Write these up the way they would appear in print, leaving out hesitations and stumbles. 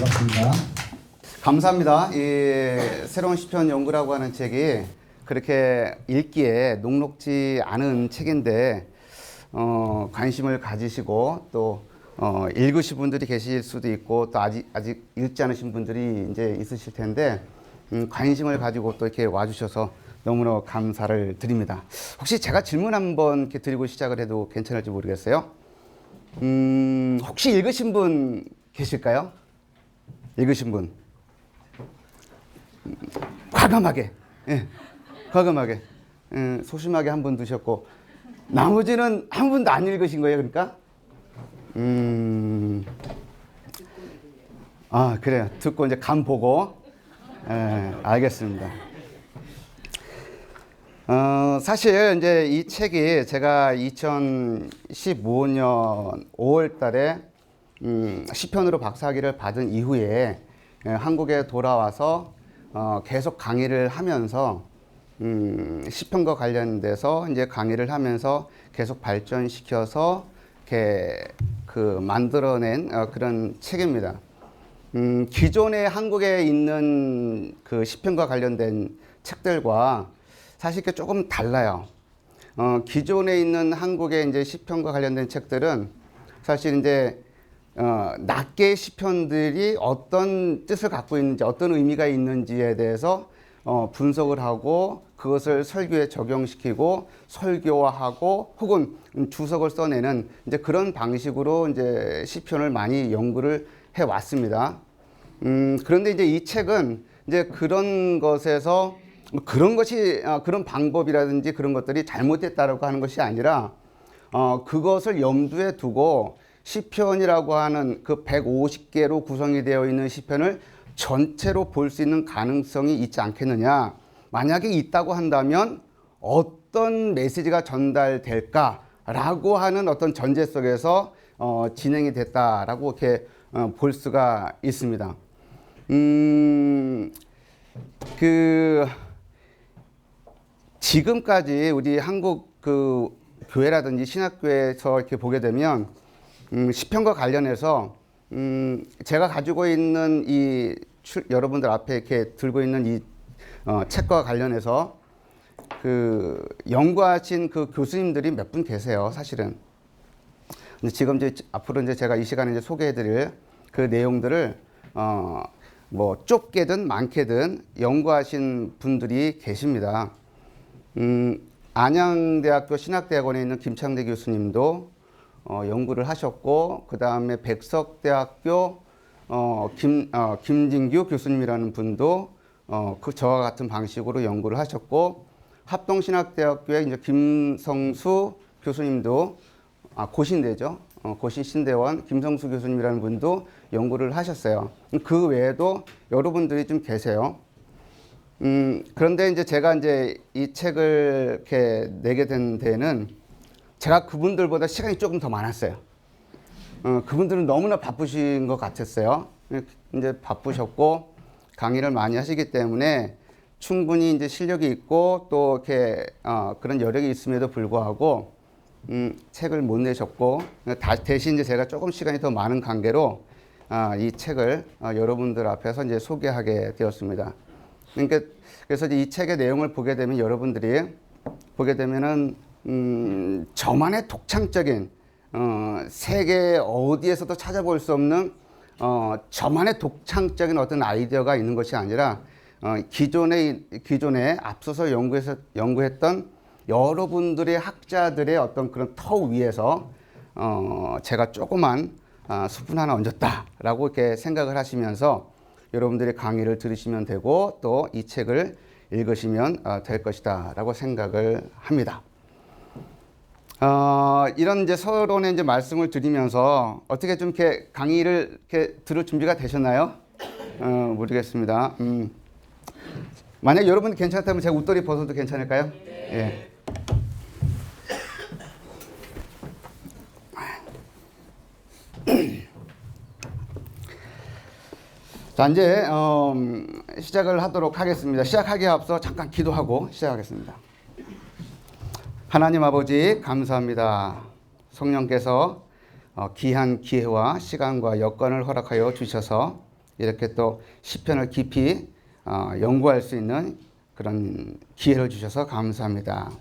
반갑습니다. 감사합니다. 이 새로운 시편 연구라고 하는 책이 그렇게 읽기에 녹록지 않은 책인데 관심을 가지시고 또 읽으신 분들이 계실 수도 있고 또 아직 읽지 않으신 분들이 이제 있으실 텐데 관심을 가지고 또 이렇게 와주셔서 너무나 감사를 드립니다. 혹시 제가 질문 한번 이렇게 드리고 시작을 해도 괜찮을지 모르겠어요. 혹시 읽으신 분 계실까요? 읽으신 분? 과감하게, 예, 과감하게, 소심하게 한 분 두셨고 나머지는 한 분도 안 읽으신 거예요, 그러니까? 그래요. 듣고 이제 감 보고, 알겠습니다. 사실 이제 이 책이 제가 2015년 5월 달에 시편으로 박사학위를 받은 이후에 한국에 돌아와서 계속 강의를 하면서 시편과 관련돼서 이제 강의를 하면서 계속 발전시켜서 이렇게 만들어낸 그런 책입니다. 기존에 한국에 있는 그 시편과 관련된 책들과 사실 조금 달라요. 기존에 있는 한국의 이제 시편과 관련된 책들은 사실 이제 낱개의 시편들이 어떤 뜻을 갖고 있는지 어떤 의미가 있는지에 대해서 분석을 하고 그것을 설교에 적용시키고 설교화하고 혹은 주석을 써내는 이제 그런 방식으로 이제 시편을 많이 연구를 해 왔습니다. 그런데 이제 이 책은 이제 그런 것에서 그런 방법이라든지 그런 것들이 잘못됐다라고 하는 것이 아니라 그것을 염두에 두고 시편이라고 하는 그 150개로 구성이 되어 있는 시편을 전체로 볼 수 있는 가능성이 있지 않겠느냐. 만약에 있다고 한다면 어떤 메시지가 전달될까라고 하는 어떤 전제 속에서 진행이 됐다라고 이렇게 볼 수가 있습니다. 지금까지 우리 한국 교회라든지 신학교에서 이렇게 보게 되면 시편과 관련해서 제가 가지고 있는 여러분들 앞에 이렇게 들고 있는 이 책과 관련해서 연구하신 그 교수님들이 몇 분 계세요, 사실은. 근데 지금 이제 앞으로 이제 제가 이 시간에 이제 소개해드릴 그 내용들을 뭐 좁게든 많게든 연구하신 분들이 계십니다. 안양대학교 신학대학원에 있는 김창대 교수님도 연구를 하셨고, 그 다음에 백석대학교 김진규 교수님이라는 분도 저와 같은 방식으로 연구를 하셨고, 합동신학대학교의 이제 김성수 교수님도 고신대죠. 고신신대원 김성수 교수님이라는 분도 연구를 하셨어요. 그 외에도 여러분들이 좀 계세요. 그런데 이제 제가 이제 이 책을 이렇게 내게 된 데는 제가 그분들보다 시간이 조금 더 많았어요. 그분들은 너무나 바쁘신 것 같았어요. 이제 바쁘셨고 강의를 많이 하시기 때문에 충분히 이제 실력이 있고 또 이렇게 그런 여력이 있음에도 불구하고 책을 못 내셨고 대신 이제 제가 조금 시간이 더 많은 관계로 이 책을 여러분들 앞에서 이제 소개하게 되었습니다. 그러니까 그래서 이제 이 책의 내용을 보게 되면 여러분들이 보게 되면은 저만의 독창적인 세계 어디에서도 찾아볼 수 없는 저만의 독창적인 어떤 아이디어가 있는 것이 아니라 기존에 앞서서 연구했던 여러분들의 학자들의 어떤 그런 터 위에서 제가 조그만 숯불 하나 얹었다라고 이렇게 생각을 하시면서 여러분들의 강의를 들으시면 되고 또 이 책을 읽으시면 될 것이다라고 생각을 합니다. 이런 이제 서론에 이제 말씀을 드리면서 어떻게 좀 이렇게 강의를 이렇게 들을 준비가 되셨나요? 모르겠습니다. 만약 여러분이 괜찮다면 제가 웃돌이 벗어도 괜찮을까요? 예. 자, 이제 시작을 하도록 하겠습니다. 시작하기에 앞서 잠깐 기도하고 시작하겠습니다. 하나님 아버지 감사합니다. 성령께서 귀한 기회와 시간과 여건을 허락하여 주셔서 이렇게 또 시편을 깊이 연구할 수 있는 그런 기회를 주셔서 감사합니다.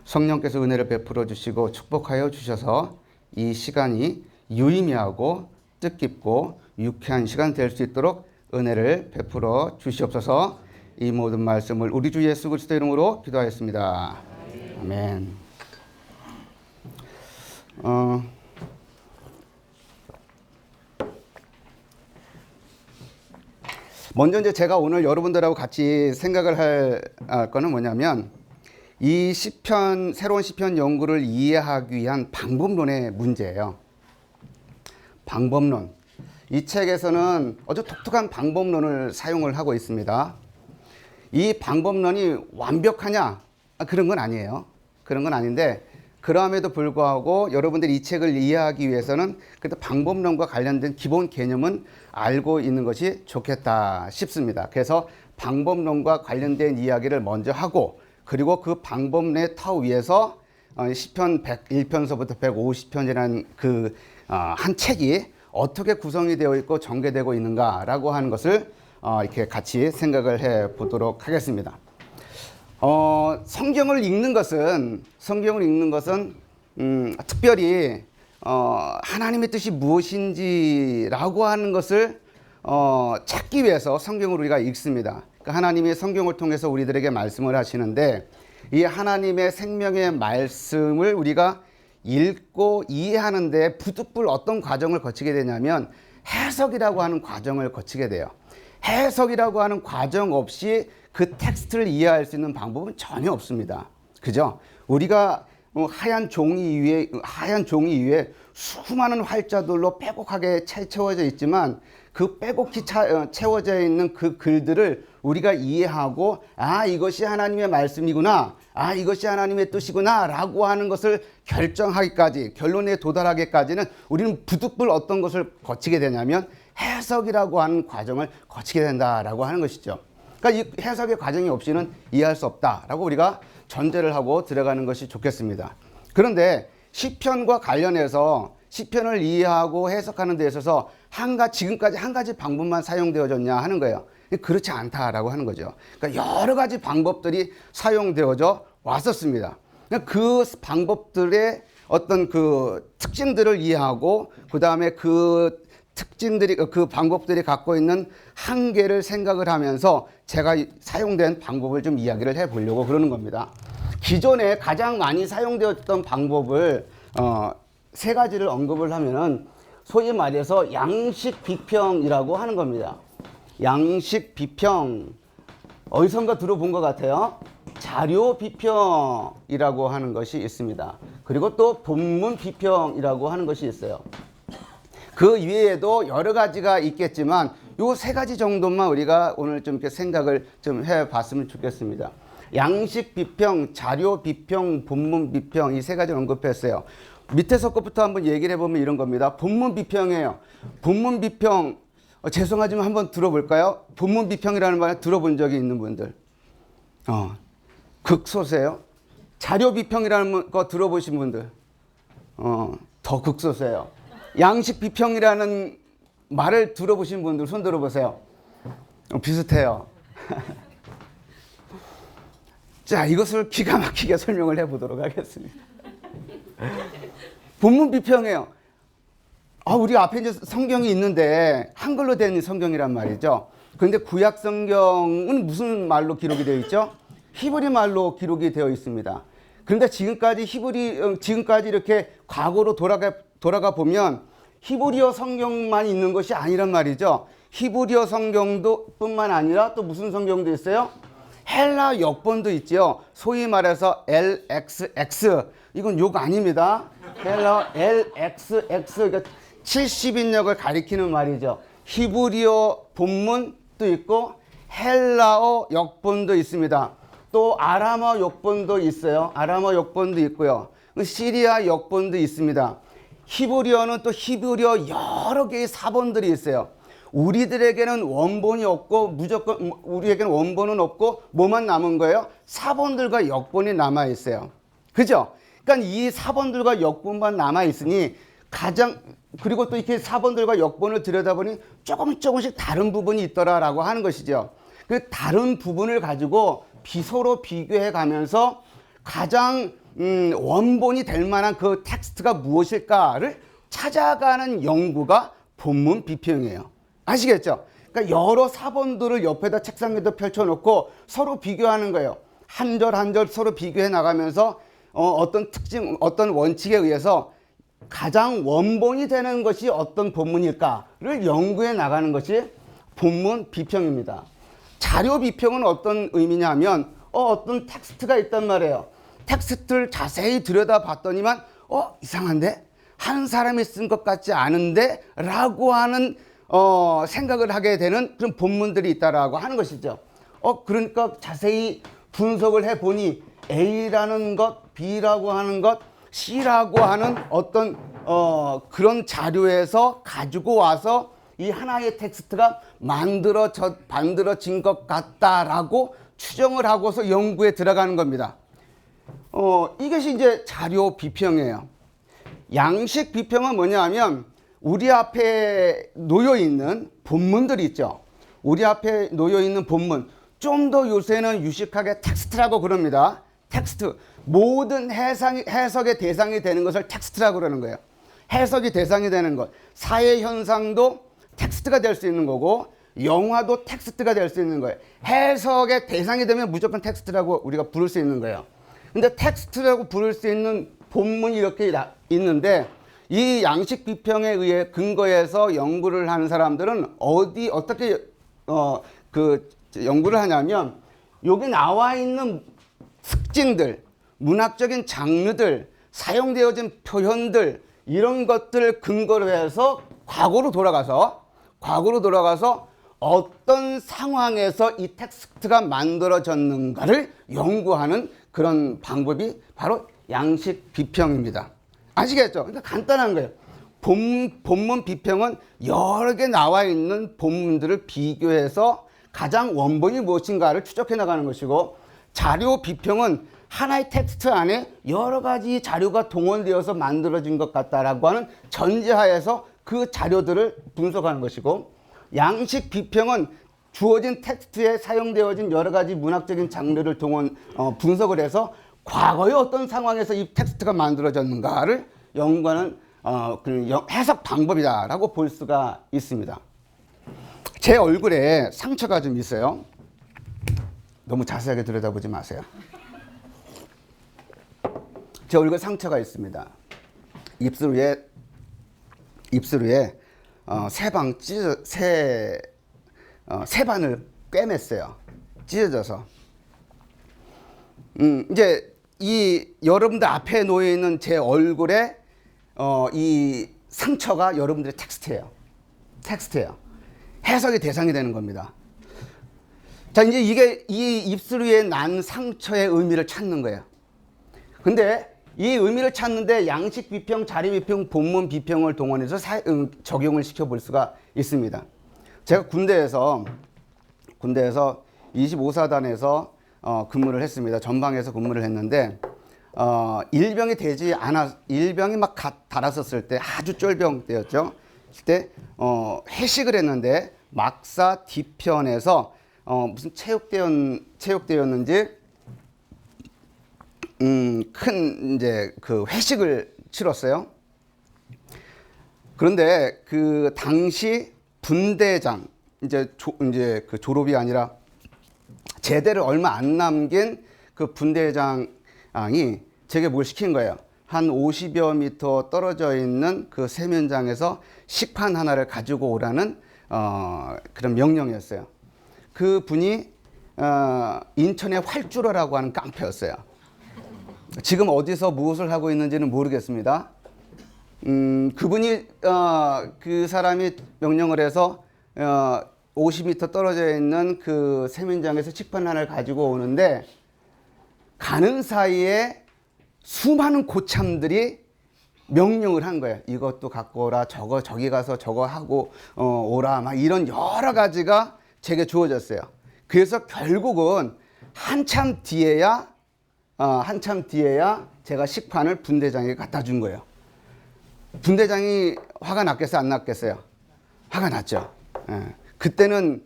성령께서 은혜를 베풀어 주시고 축복하여 주셔서 이 시간이 유의미하고 뜻깊고 유쾌한 시간 될 수 있도록 은혜를 베풀어 주시옵소서. 이 모든 말씀을 우리 주 예수 그리스도 이름으로 기도하였습니다. 아멘. 먼저 이제 제가 오늘 여러분들하고 같이 생각을 할 거는 뭐냐면 이 시편, 새로운 시편 연구를 이해하기 위한 방법론의 문제예요. 방법론. 이 책에서는 아주 독특한 방법론을 사용을 하고 있습니다. 이 방법론이 완벽하냐? 그런 건 아니에요. 그런 건 아닌데 그럼에도 불구하고 여러분들이 이 책을 이해하기 위해서는 그래도 방법론과 관련된 기본 개념은 알고 있는 것이 좋겠다 싶습니다. 그래서 방법론과 관련된 이야기를 먼저 하고 그리고 그 방법론의 터 위에서 시편 101편서부터 150편이라는 그 한 책이 어떻게 구성이 되어 있고 전개되고 있는가라고 하는 것을 이렇게 같이 생각을 해 보도록 하겠습니다. 성경을 읽는 것은 특별히 하나님의 뜻이 무엇인지라고 하는 것을 찾기 위해서 성경을 우리가 읽습니다. 그러니까 하나님의 성경을 통해서 우리들에게 말씀을 하시는데 이 하나님의 생명의 말씀을 우리가 읽고 이해하는데 부득불 어떤 과정을 거치게 되냐면 해석이라고 하는 과정을 거치게 돼요. 해석이라고 하는 과정 없이 그 텍스트를 이해할 수 있는 방법은 전혀 없습니다. 그죠? 우리가 하얀 종이 위에 수많은 활자들로 빼곡하게 채워져 있지만 그 빼곡히 채워져 있는 그 글들을 우리가 이해하고 이것이 하나님의 말씀이구나, 이것이 하나님의 뜻이구나 라고 하는 것을 결정하기까지, 결론에 도달하기까지는 우리는 부득불 어떤 것을 거치게 되냐면 해석이라고 하는 과정을 거치게 된다라고 하는 것이죠. 그러니까 이 해석의 과정이 없이는 이해할 수 없다라고 우리가 전제를 하고 들어가는 것이 좋겠습니다. 그런데 시편과 관련해서 시편을 이해하고 해석하는 데 있어서 지금까지 한 가지 방법만 사용되어졌냐 하는 거예요. 그렇지 않다라고 하는 거죠. 그러니까 여러 가지 방법들이 사용되어져 왔었습니다. 그 방법들의 어떤 그 특징들을 이해하고 그 다음에 그 방법들이 갖고 있는 한계를 생각을 하면서 제가 사용된 방법을 좀 이야기를 해 보려고 그러는 겁니다. 기존에 가장 많이 사용되었던 방법을 세 가지를 언급을 하면은 소위 말해서 양식 비평이라고 하는 겁니다. 양식 비평 어디선가 들어본 것 같아요. 자료 비평이라고 하는 것이 있습니다. 그리고 또 본문 비평이라고 하는 것이 있어요. 그 외에도 여러 가지가 있겠지만 요 세 가지 정도만 우리가 오늘 좀 이렇게 생각을 좀 해봤으면 좋겠습니다. 양식 비평, 자료 비평, 본문 비평 이 세 가지를 언급했어요. 밑에서 것부터 한번 얘기를 해보면 이런 겁니다. 본문 비평이에요. 본문 비평 죄송하지만 한번 들어볼까요? 본문 비평이라는 말 들어본 적이 있는 분들 극소세요. 자료 비평이라는 거 들어보신 분들 더 극소세요. 양식 비평이라는 말을 들어보신 분들 손 들어보세요. 비슷해요. 자, 이것을 기가 막히게 설명을 해보도록 하겠습니다. 본문 비평이에요. 우리 앞에 이제 성경이 있는데 한글로 된 성경이란 말이죠. 그런데 구약 성경은 무슨 말로 기록이 되어 있죠? 히브리 말로 기록이 되어 있습니다. 그런데 지금까지 이렇게 과거로 돌아가 보면 히브리어 성경만 있는 것이 아니란 말이죠. 히브리어 성경도 뿐만 아니라 또 무슨 성경도 있어요? 헬라 역본도 있죠. 소위 말해서 LXX 이건 욕 아닙니다. 헬라 LXX 그러니까 70인역을 가리키는 말이죠. 히브리어 본문도 있고 헬라어 역본도 있습니다. 또 아람어 역본도 있어요. 아람어 역본도 있고요. 시리아 역본도 있습니다. 히브리어는 또 히브리어 여러 개의 사본들이 있어요. 우리들에게는 원본이 없고 우리에게는 원본은 없고 뭐만 남은 거예요? 사본들과 역본이 남아 있어요. 그죠? 그러니까 이 사본들과 역본만 남아 있으니 가장 그리고 또 이렇게 사본들과 역본을 들여다보니 조금씩 다른 부분이 있더라라고 하는 것이죠. 그 다른 부분을 가지고 서로 비교해 가면서 가장 원본이 될 만한 그 텍스트가 무엇일까를 찾아가는 연구가 본문 비평이에요. 아시겠죠? 그러니까 여러 사본들을 옆에다 책상 위에다 펼쳐놓고 서로 비교하는 거예요. 한 절 한 절 서로 비교해 나가면서 어떤 특징, 어떤 원칙에 의해서 가장 원본이 되는 것이 어떤 본문일까를 연구해 나가는 것이 본문 비평입니다. 자료 비평은 어떤 의미냐면 어떤 텍스트가 있단 말이에요. 텍스트를 자세히 들여다봤더니만 이상한데? 한 사람이 쓴 것 같지 않은데? 라고 하는 생각을 하게 되는 그런 본문들이 있다라고 하는 것이죠. 그러니까 자세히 분석을 해보니 A라는 것, B라고 하는 것, C라고 하는 어떤 그런 자료에서 가지고 와서 이 하나의 텍스트가 만들어진 것 같다라고 추정을 하고서 연구에 들어가는 겁니다. 이것이 이제 자료 비평이에요. 양식 비평은 뭐냐 하면 우리 앞에 놓여 있는 본문들이 있죠. 우리 앞에 놓여 있는 본문. 좀 더 요새는 유식하게 텍스트라고 그럽니다. 텍스트. 모든 해석의 대상이 되는 것을 텍스트라고 그러는 거예요. 해석이 대상이 되는 것. 사회 현상도 텍스트가 될 수 있는 거고 영화도 텍스트가 될 수 있는 거예요. 해석의 대상이 되면 무조건 텍스트라고 우리가 부를 수 있는 거예요. 근데 텍스트라고 부를 수 있는 본문이 이렇게 있는데 이 양식 비평에 의해 근거해서 연구를 하는 사람들은 어떻게 그 연구를 하냐면 여기 나와 있는 특징들, 문학적인 장르들, 사용되어진 표현들 이런 것들을 근거로 해서 과거로 돌아가서 어떤 상황에서 이 텍스트가 만들어졌는가를 연구하는 그런 방법이 바로 양식 비평입니다. 아시겠죠? 그러니까 간단한 거예요. 본문 비평은 여러 개 나와 있는 본문들을 비교해서 가장 원본이 무엇인가를 추적해 나가는 것이고 자료 비평은 하나의 텍스트 안에 여러 가지 자료가 동원되어서 만들어진 것 같다라고 하는 전제하에서 그 자료들을 분석하는 것이고 양식 비평은 주어진 텍스트에 사용되어진 여러 가지 문학적인 장르를 분석을 해서 과거에 어떤 상황에서 이 텍스트가 만들어졌는가를 연구하는 해석 방법이다라고 볼 수가 있습니다. 제 얼굴에 상처가 좀 있어요. 너무 자세하게 들여다보지 마세요. 제 얼굴에 상처가 있습니다. 입술 위에 세 반을 꿰맸어요. 찢어져서. 이제 이 여러분들 앞에 놓여 있는 제 얼굴에 이 상처가 여러분들의 텍스트예요. 해석의 대상이 되는 겁니다. 자, 이제 이게 이 입술 위에 난 상처의 의미를 찾는 거예요. 근데 이 의미를 찾는데 양식 비평, 자료 비평, 본문 비평을 동원해서 적용을 시켜볼 수가 있습니다. 제가 군대에서 25사단에서 근무를 했습니다. 전방에서 근무를 했는데 일병이 막 달았었을 때 아주 쫄병 때였죠. 그때 회식을 했는데 막사 뒤편에서 무슨 체육대였는지 큰 이제 그 회식을 치렀어요. 그런데 그 당시 분대장 이제 그 졸업이 아니라 제대를 얼마 안 남긴 그 분대장이 제게 뭘 시킨 거예요. 한 50여 미터 떨어져 있는 그 세면장에서 식판 하나를 가지고 오라는 그런 명령이었어요. 그 분이 인천의 활주로라고 하는 깡패였어요. 지금 어디서 무엇을 하고 있는지는 모르겠습니다. 그분이 그 사람이 명령을 해서 50m 떨어져 있는 그 세면장에서 식판 하나를 가지고 오는데 가는 사이에 수많은 고참들이 명령을 한 거예요. 이것도 갖고 오라, 저기 가서 저거 하고 오라, 막 이런 여러 가지가 제게 주어졌어요. 그래서 결국은 한참 뒤에야 제가 식판을 분대장에게 갖다 준 거예요. 분대장이 화가 났겠어요? 안 났겠어요? 화가 났죠. 예. 그때는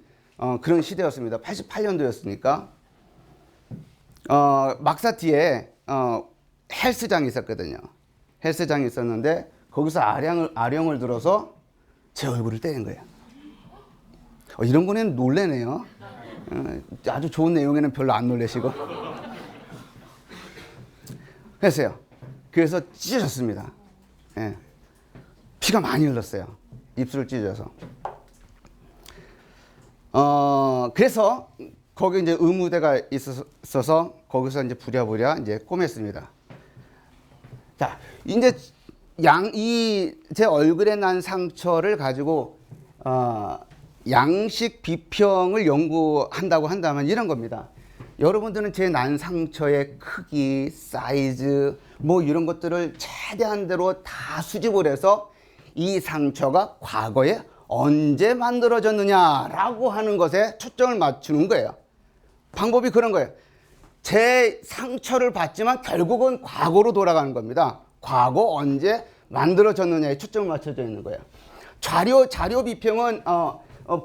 그런 시대였습니다. 88년도였으니까. 막사티에 헬스장이 있었거든요. 헬스장이 있었는데 거기서 아령을 들어서 제 얼굴을 때린 거예요. 이런 거는 놀래네요. 아주 좋은 내용에는 별로 안 놀래시고. 했어요. 그래서 찢어졌습니다. 예. 피가 많이 흘렀어요. 입술을 찢어져서. 그래서 거기 이제 의무대가 있어서 거기서 이제 부랴부랴 이제 꼬맸습니다. 자, 이제 제 얼굴에 난 상처를 가지고 양식 비평을 연구한다고 한다면 이런 겁니다. 여러분들은 제 난 상처의 크기, 사이즈, 뭐 이런 것들을 최대한대로 다 수집을 해서 이 상처가 과거에 언제 만들어졌느냐라고 하는 것에 초점을 맞추는 거예요. 방법이 그런 거예요. 제 상처를 봤지만 결국은 과거로 돌아가는 겁니다. 과거 언제 만들어졌느냐에 초점을 맞춰져 있는 거예요. 자료 비평은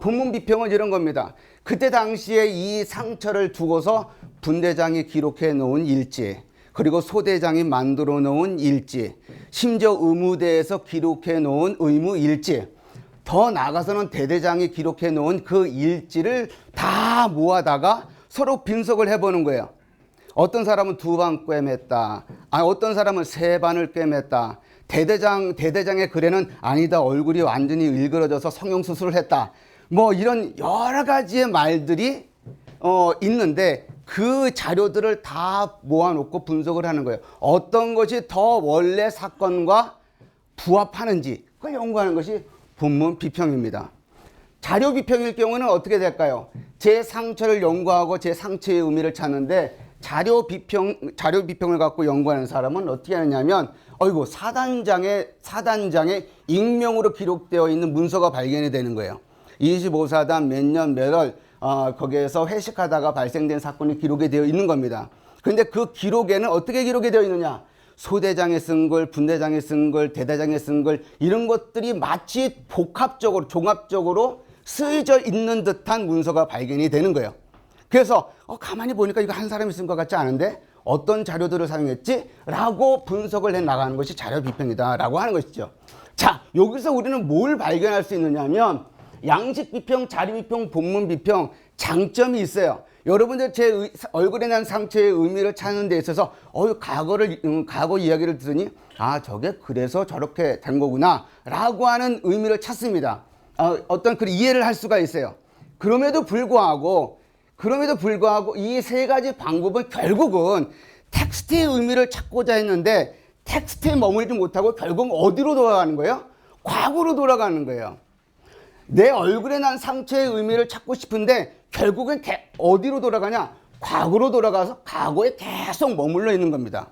본문 비평은 이런 겁니다. 그때 당시에 이 상처를 두고서 분대장이 기록해 놓은 일지, 그리고 소대장이 만들어 놓은 일지, 심지어 의무대에서 기록해 놓은 의무 일지, 더 나아가서는 대대장이 기록해 놓은 그 일지를 다 모아다가 서로 분석을 해보는 거예요. 어떤 사람은 2반 꿰맸다. 어떤 사람은 3반을 꿰맸다. 대대장의 글에는 아니다. 얼굴이 완전히 일그러져서 성형수술을 했다. 뭐 이런 여러 가지의 말들이 있는데 그 자료들을 다 모아놓고 분석을 하는 거예요. 어떤 것이 더 원래 사건과 부합하는지 그걸 연구하는 것이 본문 비평입니다. 자료 비평일 경우는 어떻게 될까요? 제 상처를 연구하고 제 상처의 의미를 찾는데 자료 비평을 갖고 연구하는 사람은 어떻게 하느냐면 사단장의 익명으로 기록되어 있는 문서가 발견이 되는 거예요. 25사단 몇 년 몇 월 거기에서 회식하다가 발생된 사건이 기록이 되어 있는 겁니다. 그런데 그 기록에는 어떻게 기록이 되어 있느냐? 소대장이 쓴 글, 분대장이 쓴 글, 대대장이 쓴 글 이런 것들이 마치 복합적으로 종합적으로 쓰여져 있는 듯한 문서가 발견이 되는 거예요. 그래서 가만히 보니까 이거 한 사람이 쓴 것 같지 않은데 어떤 자료들을 사용했지? 라고 분석을 해 나가는 것이 자료 비평이다 라고 하는 것이죠. 자, 여기서 우리는 뭘 발견할 수 있느냐 하면 양식 비평, 자료 비평, 본문 비평 장점이 있어요. 여러분들 제 얼굴에 난 상처의 의미를 찾는 데 있어서 과거 이야기를 들으니 저게 그래서 저렇게 된 거구나 라고 하는 의미를 찾습니다. 어떤 그 이해를 할 수가 있어요. 그럼에도 불구하고 이 3가지 방법은 결국은 텍스트의 의미를 찾고자 했는데 텍스트에 머물지 못하고 결국 어디로 돌아가는 거예요? 과거로 돌아가는 거예요. 내 얼굴에 난 상처의 의미를 찾고 싶은데 결국은 어디로 돌아가냐? 과거로 돌아가서 과거에 계속 머물러 있는 겁니다.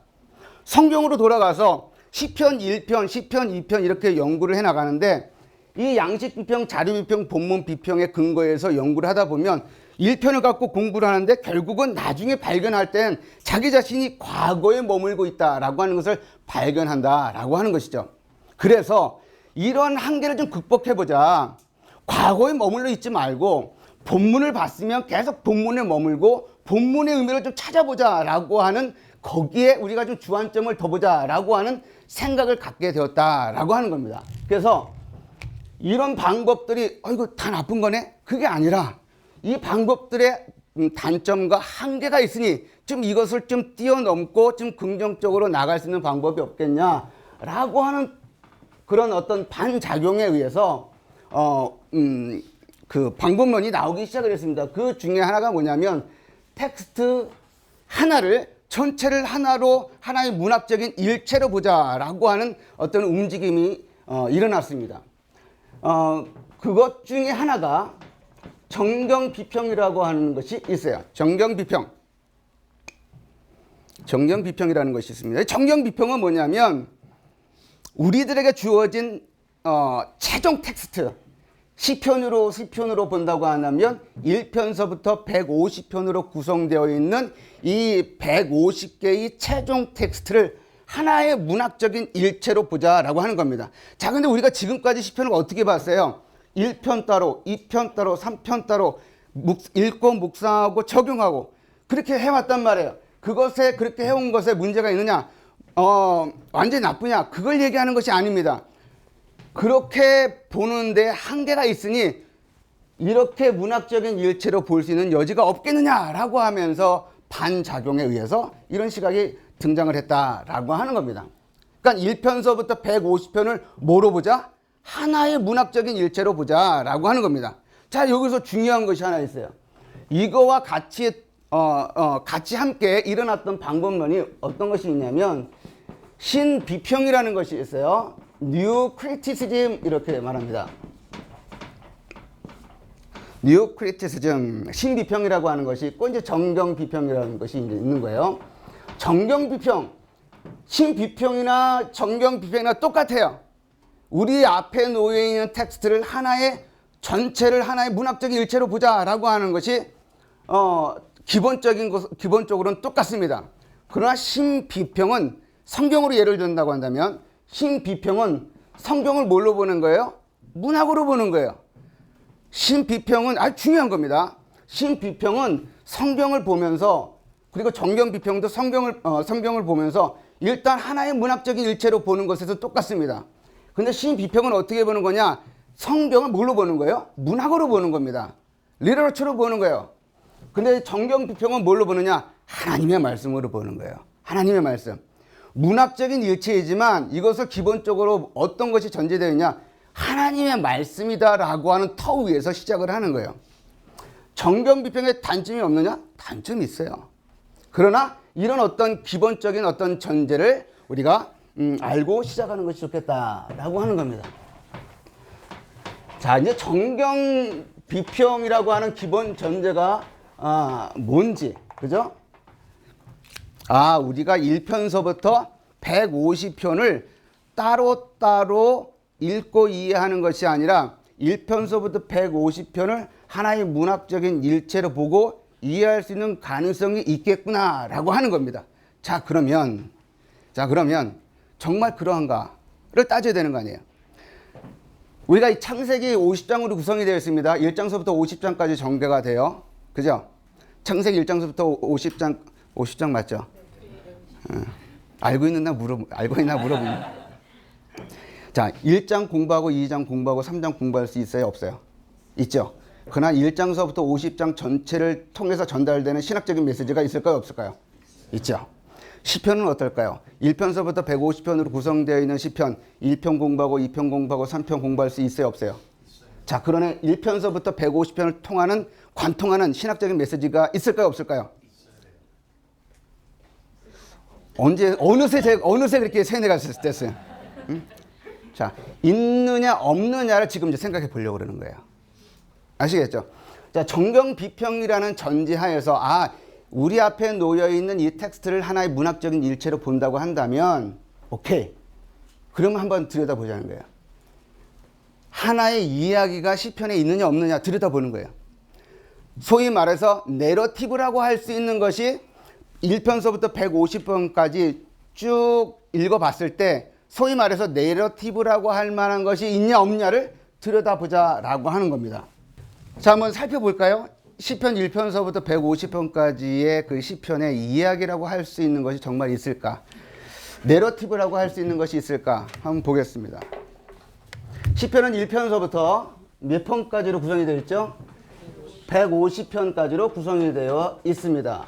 성경으로 돌아가서 시편 1편, 시편 2편 이렇게 연구를 해나가는데 이 양식 비평, 자료 비평, 본문 비평의 근거에서 연구를 하다 보면 1편을 갖고 공부를 하는데 결국은 나중에 발견할 땐 자기 자신이 과거에 머물고 있다라고 하는 것을 발견한다라고 하는 것이죠. 그래서 이런 한계를 좀 극복해보자. 과거에 머물러 있지 말고 본문을 봤으면 계속 본문에 머물고 본문의 의미를 좀 찾아보자라고 하는 거기에 우리가 좀 주안점을 더 보자라고 하는 생각을 갖게 되었다라고 하는 겁니다. 그래서 이런 방법들이 이거 다 나쁜 거네? 그게 아니라 이 방법들의 단점과 한계가 있으니 좀 이것을 좀 뛰어넘고 좀 긍정적으로 나갈 수 있는 방법이 없겠냐라고 하는 그런 어떤 반작용에 의해서 그 방법론이 나오기 시작을 했습니다. 그 중에 하나가 뭐냐면 텍스트 하나를 전체를 하나의 문학적인 일체로 보자라고 하는 어떤 움직임이 일어났습니다. 그것 중에 하나가 정경 비평이라고 하는 것이 있어요. 정경 비평이라는 것이 있습니다. 정경 비평은 뭐냐면 우리들에게 주어진 최종 텍스트 시편으로 본다고 하면 1편서부터 150편으로 구성되어 있는 이 150개의 최종 텍스트를 하나의 문학적인 일체로 보자라고 하는 겁니다. 자, 근데 우리가 지금까지 시편을 어떻게 봤어요? 1편 따로, 2편 따로, 3편 따로 읽고 묵상하고 적용하고 그렇게 해왔단 말이에요. 그것에 그렇게 해온 것에 문제가 있느냐? 완전히 나쁘냐? 그걸 얘기하는 것이 아닙니다. 그렇게 보는데 한계가 있으니 이렇게 문학적인 일체로 볼 수 있는 여지가 없겠느냐라고 하면서 반작용에 의해서 이런 시각이 등장을 했다라고 하는 겁니다. 그러니까 1편서부터 150편을 뭐로 보자? 하나의 문학적인 일체로 보자라고 하는 겁니다. 자, 여기서 중요한 것이 하나 있어요. 이거와 같이 함께 일어났던 방법론이 어떤 것이 있냐면 신비평이라는 것이 있어요. New Criticism 이렇게 말합니다. New Criticism, 신비평이라고 하는 것이 있고 이제 정경비평이라는 것이 이제 있는 거예요. 정경비평, 신비평이나 정경비평이나 똑같아요. 우리 앞에 놓여 있는 텍스트를 전체를 하나의 문학적인 일체로 보자라고 하는 것이 기본적으로는 똑같습니다. 그러나 신비평은 성경으로 예를 든다고 한다면 신비평은 성경을 뭘로 보는 거예요? 문학으로 보는 거예요. 신비평은 아주 중요한 겁니다. 신비평은 성경을 보면서 그리고 정경비평도 성경을 보면서 일단 하나의 문학적인 일체로 보는 것에서 똑같습니다. 근데 신비평은 어떻게 보는 거냐? 성경을 뭘로 보는 거예요? 문학으로 보는 겁니다. 리터처로 보는 거예요. 근데 정경비평은 뭘로 보느냐? 하나님의 말씀으로 보는 거예요. 하나님의 말씀. 문학적인 일체이지만 이것을 기본적으로 어떤 것이 전제되어 있냐? 하나님의 말씀이다라고 하는 터 위에서 시작을 하는 거예요. 정경비평에 단점이 없느냐? 단점이 있어요. 그러나 이런 어떤 기본적인 어떤 전제를 우리가 알고 시작하는 것이 좋겠다라고 하는 겁니다. 자, 이제 정경비평이라고 하는 기본 전제가 뭔지, 그죠? 우리가 1편서부터 150편을 따로따로 읽고 이해하는 것이 아니라 1편서부터 150편을 하나의 문학적인 일체로 보고 이해할 수 있는 가능성이 있겠구나라고 하는 겁니다. 자, 그러면 정말 그러한가를 따져야 되는 거 아니에요. 우리가 이 창세기 50장으로 구성이 되어 있습니다. 1장서부터 50장까지 전개가 돼요. 그죠? 창세기 1장서부터 50장 맞죠? 알고 있나 물어보면. 자, 1장 공부하고 2장 공부하고 3장 공부할 수 있어요? 없어요? 있죠? 그러나 1장서부터 50장 전체를 통해서 전달되는 신학적인 메시지가 있을까요? 없을까요? 있죠. 시편은 어떨까요? 1편서부터 150편으로 구성되어 있는 시편 1편 공부하고 2편 공부하고 3편 공부할 수 있어요? 없어요? 자, 그러네 1편서부터 150편을 관통하는 신학적인 메시지가 있을까요? 없을까요? 어느새 그렇게 세뇌가 됐어요? 응? 자, 있느냐 없느냐를 지금 이제 생각해 보려고 그러는 거예요. 아시겠죠? 자, 정경비평이라는 전제하에서 우리 앞에 놓여 있는 이 텍스트를 하나의 문학적인 일체로 본다고 한다면 오케이. 그러면 한번 들여다보자는 거예요. 하나의 이야기가 시편에 있느냐 없느냐 들여다보는 거예요. 소위 말해서 내러티브라고 할 수 있는 것이 1편서부터 150편까지 쭉 읽어봤을 때 소위 말해서 내러티브라고 할 만한 것이 있냐 없냐를 들여다보자라고 하는 겁니다. 자, 한번 살펴볼까요? 시편 1편서부터 150편까지의 그 시편의 이야기라고 할 수 있는 것이 정말 있을까? 내러티브라고 할 수 있는 것이 있을까? 한번 보겠습니다. 시편은 1편서부터 몇 편까지로 구성이 되어 있죠? 150편까지로 구성이 되어 있습니다.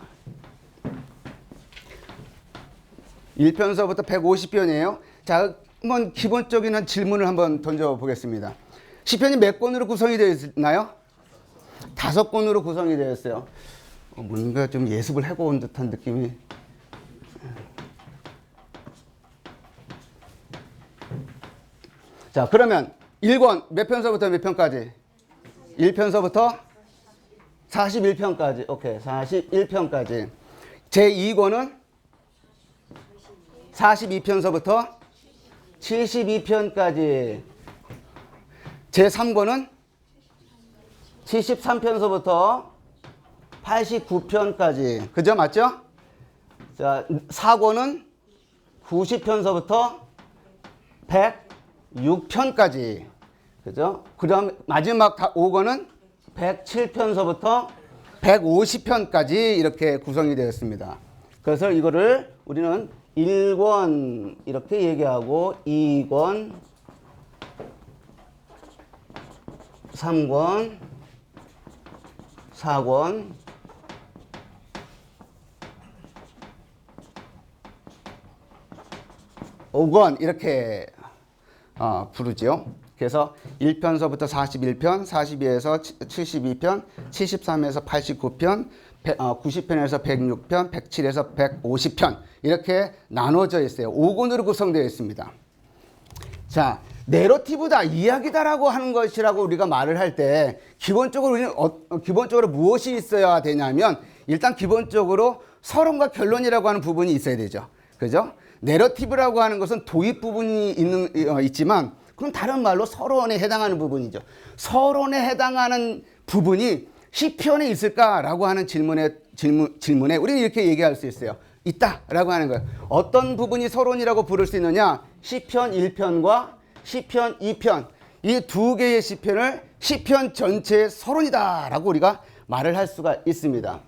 1편서부터 150편이에요. 자, 한번 기본적인 한 질문을 한번 던져보겠습니다. 시편이 몇 권으로 구성이 되어 있나요? 5권으로 구성이 되어 있어요. 뭔가 좀 예습을 해온 듯한 느낌이. 자, 그러면 1권 몇 편서부터 몇 편까지? 1편서부터 41편까지. 오케이, 41편까지. 제2권은 42편서부터 72편까지. 제3권은 73편서부터 89편까지. 그죠? 맞죠? 자, 4권은 90편서부터 106편까지. 그죠? 그다음 마지막 5권은 107편서부터 150편까지 이렇게 구성이 되어 있습니다. 그래서 이거를 우리는 1권 이렇게 얘기하고 2권, 3권, 4권, 5권 이렇게 부르죠. 그래서 1편서부터 41편, 42에서 72편, 73에서 89편, 90편에서 106편, 107에서 150편 이렇게 나눠져 있어요. 5권으로 구성되어 있습니다. 자, 내러티브다, 이야기다라고 하는 것이라고 우리가 말을 할 때 기본적으로 우리는 기본적으로 무엇이 있어야 되냐면 일단 기본적으로 서론과 결론이라고 하는 부분이 있어야 되죠. 그죠? 내러티브라고 하는 것은 도입 부분이 있지만 그럼 다른 말로 서론에 해당하는 부분이죠. 서론에 해당하는 부분이 시편에 있을까라고 하는 질문에 우리는 이렇게 얘기할 수 있어요. 있다라고 하는 거예요. 어떤 부분이 서론이라고 부를 수 있느냐? 시편 1편과 시편 2편 이 두 개의 시편을 시편 전체의 서론이다라고 우리가 말을 할 수가 있습니다.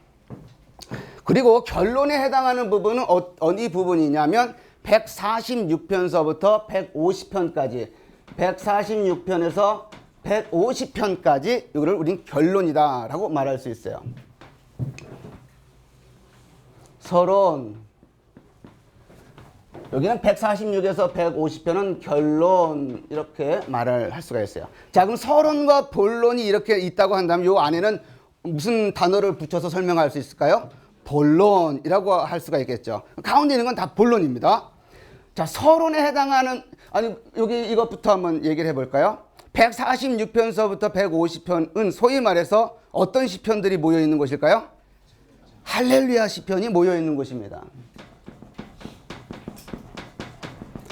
그리고 결론에 해당하는 부분은 어느 부분이냐면 146편서부터 150편까지 146편에서 150편까지 이거를 우리는 결론이다라고 말할 수 있어요. 서론 여기는 146에서 150편은 결론 이렇게 말을 할 수가 있어요. 자, 그럼 서론과 본론이 이렇게 있다고 한다면 이 안에는 무슨 단어를 붙여서 설명할 수 있을까요? 본론이라고 할 수가 있겠죠. 가운데 있는 건 다 본론입니다. 자, 서론에 해당하는 여기 이것부터 한번 얘기를 해볼까요? 146편서부터 150편은 소위 말해서 어떤 시편들이 모여 있는 것일까요? 할렐루야 시편이 모여 있는 곳입니다.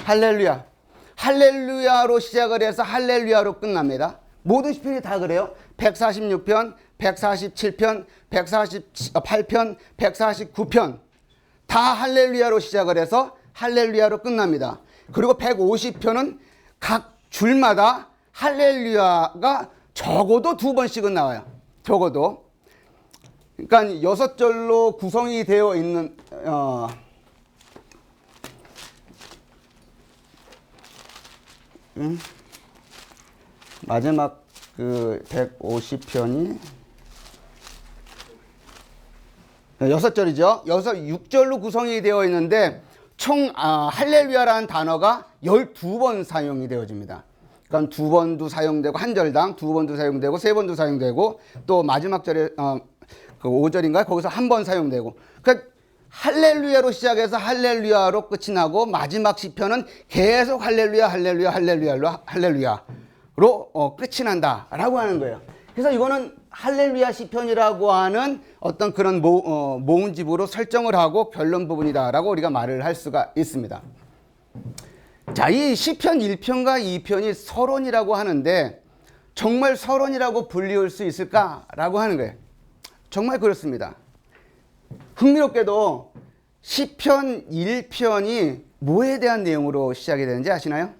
할렐루야. 할렐루야로 시작을 해서 할렐루야로 끝납니다. 모든 시편이 다 그래요. 146편, 147편, 148편, 149편 다 할렐루야로 시작을 해서 할렐루야로 끝납니다. 그리고 150편은 각 줄마다 할렐루야가 적어도 2번씩은 나와요. 적어도. 그러니까 6절로 구성이 되어 있는 마지막 그 150편이 6절이죠. 6절로 구성이 되어 있는데 총 할렐루야라는 단어가 12번 사용이 되어집니다. 그러니까 2번도 사용되고 한 절당 2번도 사용되고 3번도 사용되고 또 마지막 절에 그 5절인가요? 거기서 한 번 사용되고. 그러니까 할렐루야로 시작해서 할렐루야로 끝이 나고 마지막 시편은 계속 할렐루야 할렐루야 할렐루야로 할렐루야로 끝이 난다라고 하는 거예요. 그래서 이거는 할렐루야 시편이라고 하는 어떤 그런 모음집으로 설정을 하고 결론 부분이다라고 우리가 말을 할 수가 있습니다. 자, 이 시편 1편과 2편이 서론이라고 하는데 정말 서론이라고 불리울 수 있을까라고 하는 거예요. 정말 그렇습니다. 흥미롭게도 시편 1편이 뭐에 대한 내용으로 시작이 되는지 아시나요?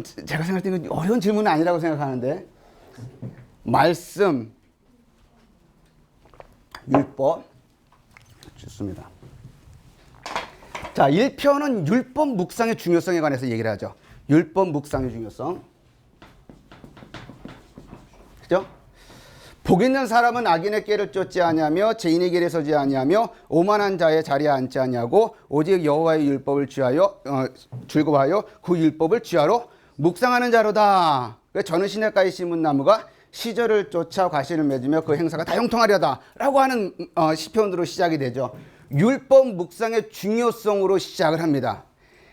제가 생각할 때는 어려운 질문은 아니라고 생각하는데 말씀, 율법 좋습니다. 자, 1편은 율법 묵상의 중요성에 관해서 얘기를 하죠. 율법 묵상의 중요성. 그죠? 복 있는 사람은 악인의 꾀를 쫓지 아니하며 죄인의 길에 서지 아니하며 오만한 자의 자리에 앉지 아니하고 오직 여호와의 율법을 즐거워하여 그 율법을 주야로 묵상하는 자로다. 저는 시냇가에 심은 나무가 시절을 쫓아 과실을 맺으며 그 행사가 다 형통하려다 라고 하는 시편으로 시작이 되죠. 율법 묵상의 중요성으로 시작을 합니다.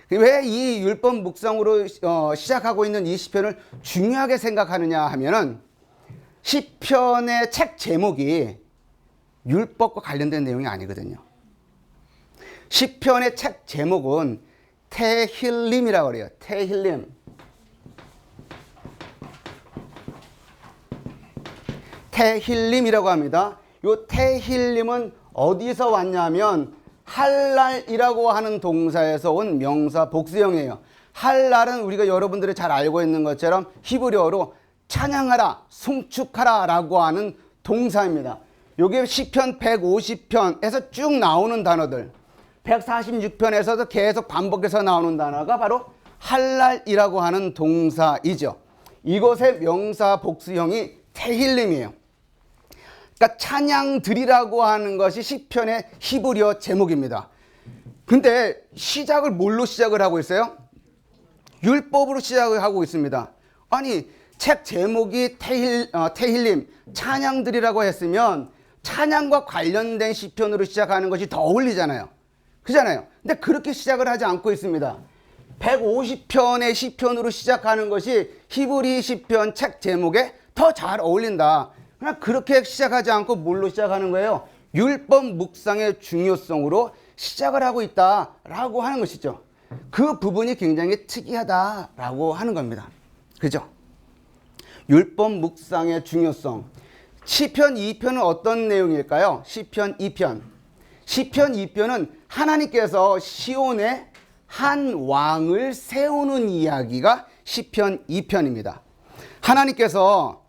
왜 이 율법 묵상으로 시작하고 있는 이 시편을 중요하게 생각하느냐 하면은 시편의 책 제목이 율법과 관련된 내용이 아니거든요. 시편의 책 제목은 테힐림이라고 그래요. 테힐림. 테힐림이라고 합니다. 이 테힐림은 어디서 왔냐면 할랄이라고 하는 동사에서 온 명사 복수형이에요. 할랄은 우리가 여러분들이 잘 알고 있는 것처럼 히브리어로 찬양하라, 송축하라 라고 하는 동사입니다. 요게 시편 150편에서 쭉 나오는 단어들, 146편에서도 계속 반복해서 나오는 단어가 바로 할랄이라고 하는 동사이죠. 이것의 명사 복수형이 테힐림이에요. 그러니까 찬양 드리라고 하는 것이 시편의 히브리어 제목입니다. 근데 시작을 뭘로 시작을 하고 있어요? 율법으로 시작을 하고 있습니다. 아니 책 제목이 테힐림 찬양 드리라고 했으면 찬양과 관련된 시편으로 시작하는 것이 더 어울리잖아요. 그잖아요. 근데 그렇게 시작을 하지 않고 있습니다. 150편의 시편으로 시작하는 것이 히브리 시편 책 제목에 더 잘 어울린다. 그냥 그렇게 시작하지 않고 뭘로 시작하는 거예요? 율법 묵상의 중요성으로 시작을 하고 있다라고 하는 것이죠. 그 부분이 굉장히 특이하다라고 하는 겁니다. 그죠? 율법 묵상의 중요성. 시편 2편은 어떤 내용일까요? 시편 2편. 시편 2편은 하나님께서 시온에 한 왕을 세우는 이야기가 시편 2편입니다. 하나님께서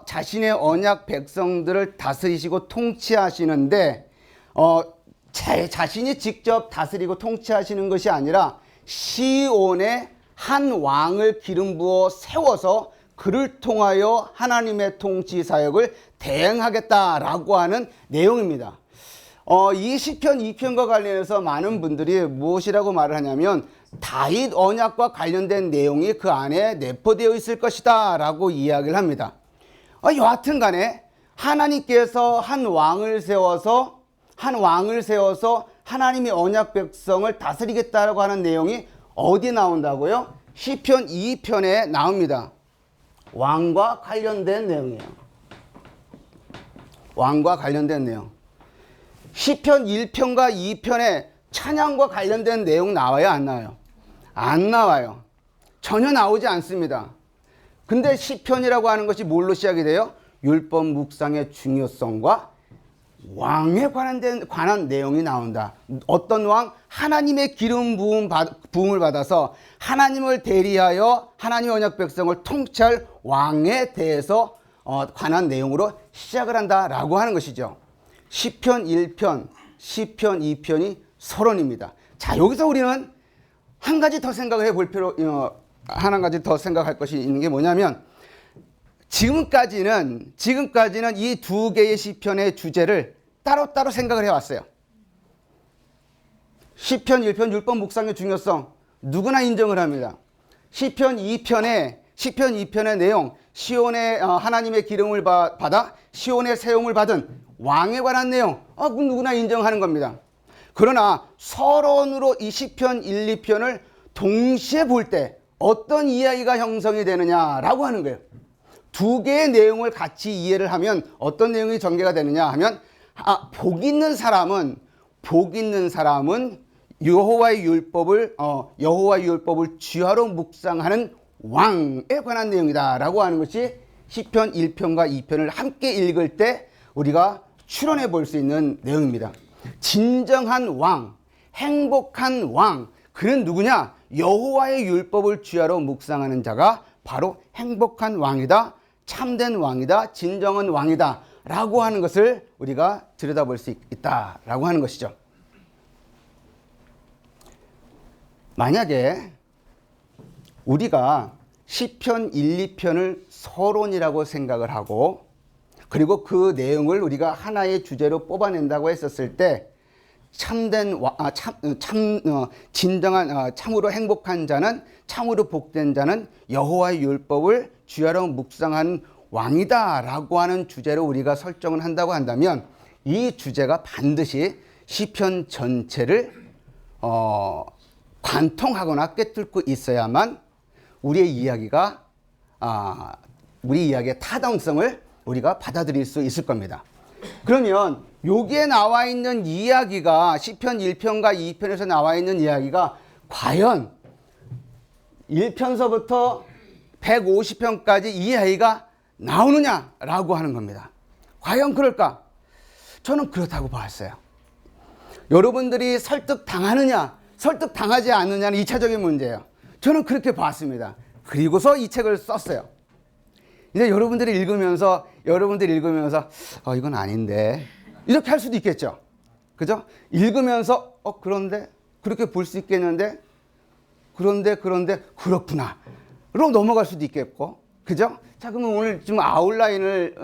자신의 언약 백성들을 다스리시고 통치하시는데 자신이 직접 다스리고 통치하시는 것이 아니라 시온에 한 왕을 기름 부어 세워서 그를 통하여 하나님의 통치 사역을 대행하겠다라고 하는 내용입니다. 이 시편 2편과 관련해서 많은 분들이 무엇이라고 말을 하냐면 다윗 언약과 관련된 내용이 그 안에 내포되어 있을 것이다 라고 이야기를 합니다. 여하튼 간에 하나님께서 한 왕을 세워서 하나님의 언약 백성을 다스리겠다라고 하는 내용이 어디 나온다고요? 시편 2편에 나옵니다. 왕과 관련된 내용이에요. 왕과 관련된 내용. 시편 1편과 2편에 찬양과 관련된 내용 나와요? 안 나와요? 안 나와요. 전혀 나오지 않습니다. 근데 시편이라고 하는 것이 뭘로 시작이 돼요? 율법 묵상의 중요성과 왕에 관한 내용이 나온다. 어떤 왕? 하나님의 기름 부음을 받아서 하나님을 대리하여 하나님의 언약 백성을 통치할 왕에 대해서 관한 내용으로 시작을 한다라고 하는 것이죠. 시편 1편, 시편 2편이 서론입니다. 자, 여기서 우리는 한 가지 더 생각해 볼 한 가지 더 생각할 것이 있는 게 뭐냐면 지금까지는 이 두 개의 시편의 주제를 따로따로 생각을 해왔어요. 시편 1편 율법 묵상의 중요성 누구나 인정을 합니다. 시편 2편의 내용 시온의 하나님의 기름을 받아 시온의 세움을 받은 왕에 관한 내용 누구나 인정하는 겁니다. 그러나 서론으로 이 시편 1, 2편을 동시에 볼 때 어떤 이야기가 형성이 되느냐라고 하는 거예요. 두 개의 내용을 같이 이해를 하면 어떤 내용이 전개가 되느냐 하면 복 있는 사람은 여호와의 율법을 주야로 묵상하는 왕에 관한 내용이다라고 하는 것이 시편 1편과 2편을 함께 읽을 때 우리가 추론해 볼 수 있는 내용입니다. 진정한 왕, 행복한 왕, 그는 누구냐? 여호와의 율법을 주야로 묵상하는 자가 바로 행복한 왕이다, 참된 왕이다, 진정한 왕이다 라고 하는 것을 우리가 들여다볼 수 있다라고 하는 것이죠. 만약에 우리가 시편 1, 2편을 서론이라고 생각을 하고 그리고 그 내용을 우리가 하나의 주제로 뽑아낸다고 했었을 때 진정한 참으로 행복한 자는 참으로 복된 자는 여호와의 율법을 주야로 묵상하는 왕이다라고 하는 주제로 우리가 설정을 한다고 한다면 이 주제가 반드시 시편 전체를 관통하거나 꿰뚫고 있어야만 우리의 이야기의 타당성을 우리가 받아들일 수 있을 겁니다. 그러면 여기에 나와 있는 이야기가 시편 1편과 2편에서 나와 있는 이야기가 과연 1편서부터 150편까지 이 이야기가 나오느냐라고 하는 겁니다. 과연 그럴까? 저는 그렇다고 봤어요. 여러분들이 설득당하느냐, 설득당하지 않느냐는 2차적인 문제예요. 저는 그렇게 봤습니다. 그리고서 이 책을 썼어요. 이제 여러분들이 읽으면서 이건 아닌데 이렇게 할 수도 있겠죠. 그죠? 읽으면서 그런데 그렇게 볼 수 있겠는데 그런데 그렇구나 로 넘어갈 수도 있겠고, 그죠? 자, 그러면 오늘 좀 아웃라인을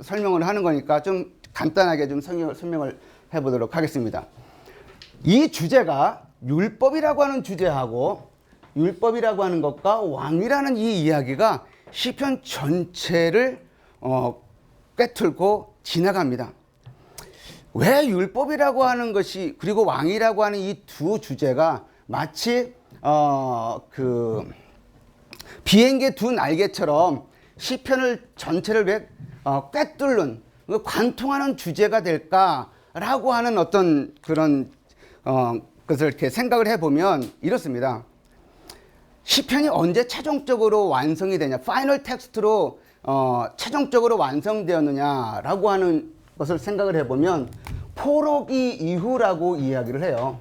설명을 하는 거니까 좀 간단하게 좀 설명을 해보도록 하겠습니다. 이 주제가 율법이라고 하는 주제하고 율법이라고 하는 것과 왕이라는 이 이야기가 시편 전체를 꿰뚫고 지나갑니다. 왜 율법이라고 하는 것이 그리고 왕이라고 하는 이 두 주제가 마치 비행기의 두 날개처럼 시편을 전체를 꿰뚫는 관통하는 주제가 될까라고 하는 어떤 그런 것을 이렇게 생각을 해보면 이렇습니다. 시편이 언제 최종적으로 완성이 되냐, 파이널 텍스트로 최종적으로 완성되었느냐라고 하는 것을 생각을 해보면 포로기 이후라고 이야기를 해요.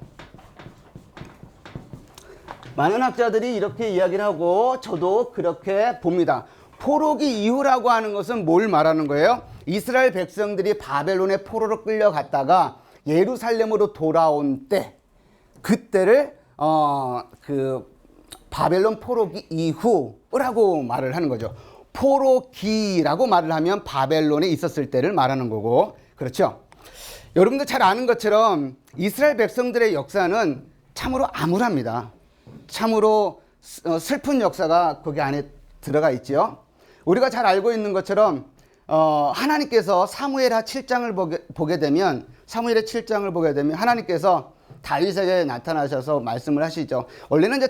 많은 학자들이 이렇게 이야기를 하고 저도 그렇게 봅니다. 포로기 이후라고 하는 것은 뭘 말하는 거예요? 이스라엘 백성들이 바벨론의 포로로 끌려갔다가 예루살렘으로 돌아온 때, 그때를 바벨론 포로기 이후라고 말을 하는 거죠. 포로기라고 말을 하면 바벨론에 있었을 때를 말하는 거고, 그렇죠? 여러분들 잘 아는 것처럼 이스라엘 백성들의 역사는 참으로 암울합니다. 참으로 슬픈 역사가 거기 안에 들어가 있지요. 우리가 잘 알고 있는 것처럼 하나님께서 사무엘하 7장을 보게 되면 하나님께서 다윗에게 나타나셔서 말씀을 하시죠. 원래는 이제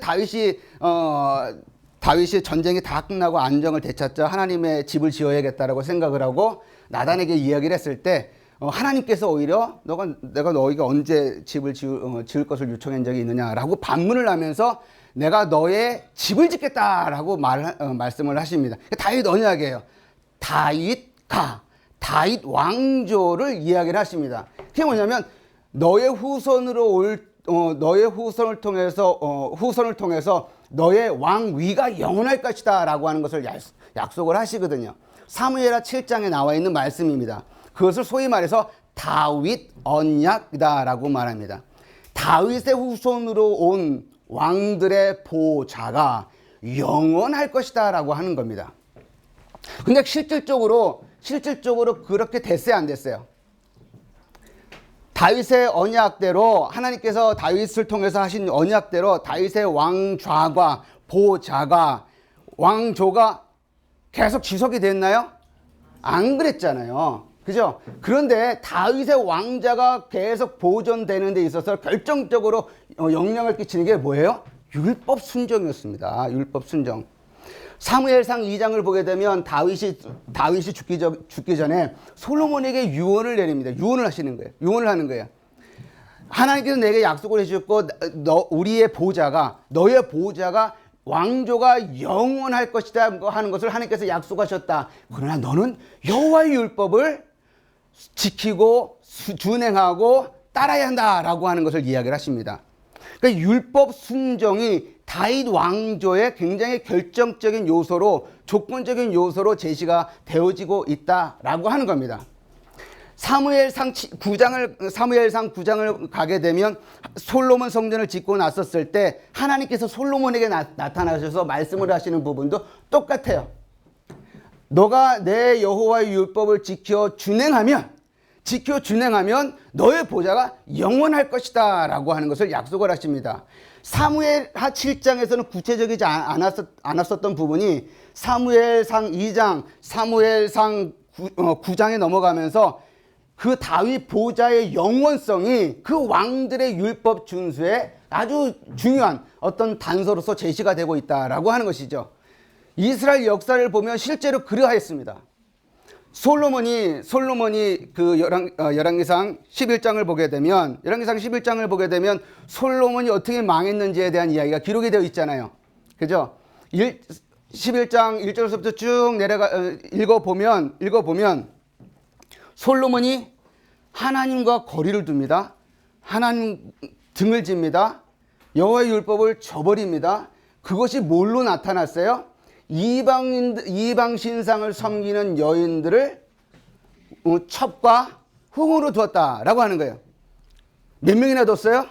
다윗이 전쟁이 다 끝나고 안정을 되찾자 하나님의 집을 지어야겠다라고 생각을 하고 나단에게 이야기를 했을 때 하나님께서 오히려 내가 너희가 언제 집을 지을 것을 요청한 적이 있느냐라고 반문을 하면서 내가 너의 집을 짓겠다라고 말씀을 하십니다. 다윗 언약이에요. 다윗 왕조를 이야기를 하십니다. 그게 뭐냐면 너의 후손을 통해서 너의 왕위가 영원할 것이다라고 하는 것을 약속을 하시거든요. 사무엘하 7장에 나와 있는 말씀입니다. 그것을 소위 말해서 다윗 언약이다라고 말합니다. 다윗의 후손으로 온 왕들의 보좌가 영원할 것이다라고 하는 겁니다. 근데 실질적으로 그렇게 됐어요, 안 됐어요? 다윗의 언약대로 하나님께서 다윗을 통해서 하신 언약대로 다윗의 왕좌가 보좌가 왕조가 계속 지속이 됐나요? 안 그랬잖아요. 그죠? 그런데 다윗의 왕자가 계속 보존되는 데 있어서 결정적으로 영향을 끼치는 게 뭐예요? 율법 순종이었습니다. 율법 순종. 사무엘상 2장을 보게 되면 다윗이 죽기 전에 솔로몬에게 유언을 내립니다. 유언을 하시는 거예요. 유언을 하는 거예요. 하나님께서 내게 약속을 해주셨고 너의 보좌가 왕조가 영원할 것이다 하는 것을 하나님께서 약속하셨다. 그러나 너는 여호와의 율법을 지키고 준행하고 따라야 한다라고 하는 것을 이야기를 하십니다. 그러니까 율법 순종이 다윗 왕조의 굉장히 결정적인 요소로, 조건적인 요소로 제시가 되어지고 있다라고 하는 겁니다. 사무엘상 9장을 가게 되면 솔로몬 성전을 짓고 났었을 때 하나님께서 솔로몬에게 나타나셔서 말씀을 하시는 부분도 똑같아요. 너가 내 여호와의 율법을 지켜 준행하면 너의 보좌가 영원할 것이다 라고 하는 것을 약속을 하십니다. 사무엘하 7장에서는 구체적이지 않았었던 부분이 사무엘상 2장, 사무엘상 9장에 넘어가면서 그 다윗 보좌의 영원성이 그 왕들의 율법 준수에 아주 중요한 어떤 단서로서 제시가 되고 있다라고 하는 것이죠. 이스라엘 역사를 보면 실제로 그러하였습니다. 솔로몬이 그 열왕기상 11장을 보게 되면 솔로몬이 어떻게 망했는지에 대한 이야기가 기록이 되어 있잖아요. 그죠? 11장 1절부터 쭉 읽어보면 솔로몬이 하나님과 거리를 둡니다. 하나님 등을 집니다. 여호와의 율법을 저버립니다. 그것이 뭘로 나타났어요? 이방 신상을 섬기는 여인들을 첩과 흥으로 두었다라고 하는 거예요. 몇 명이나 뒀어요?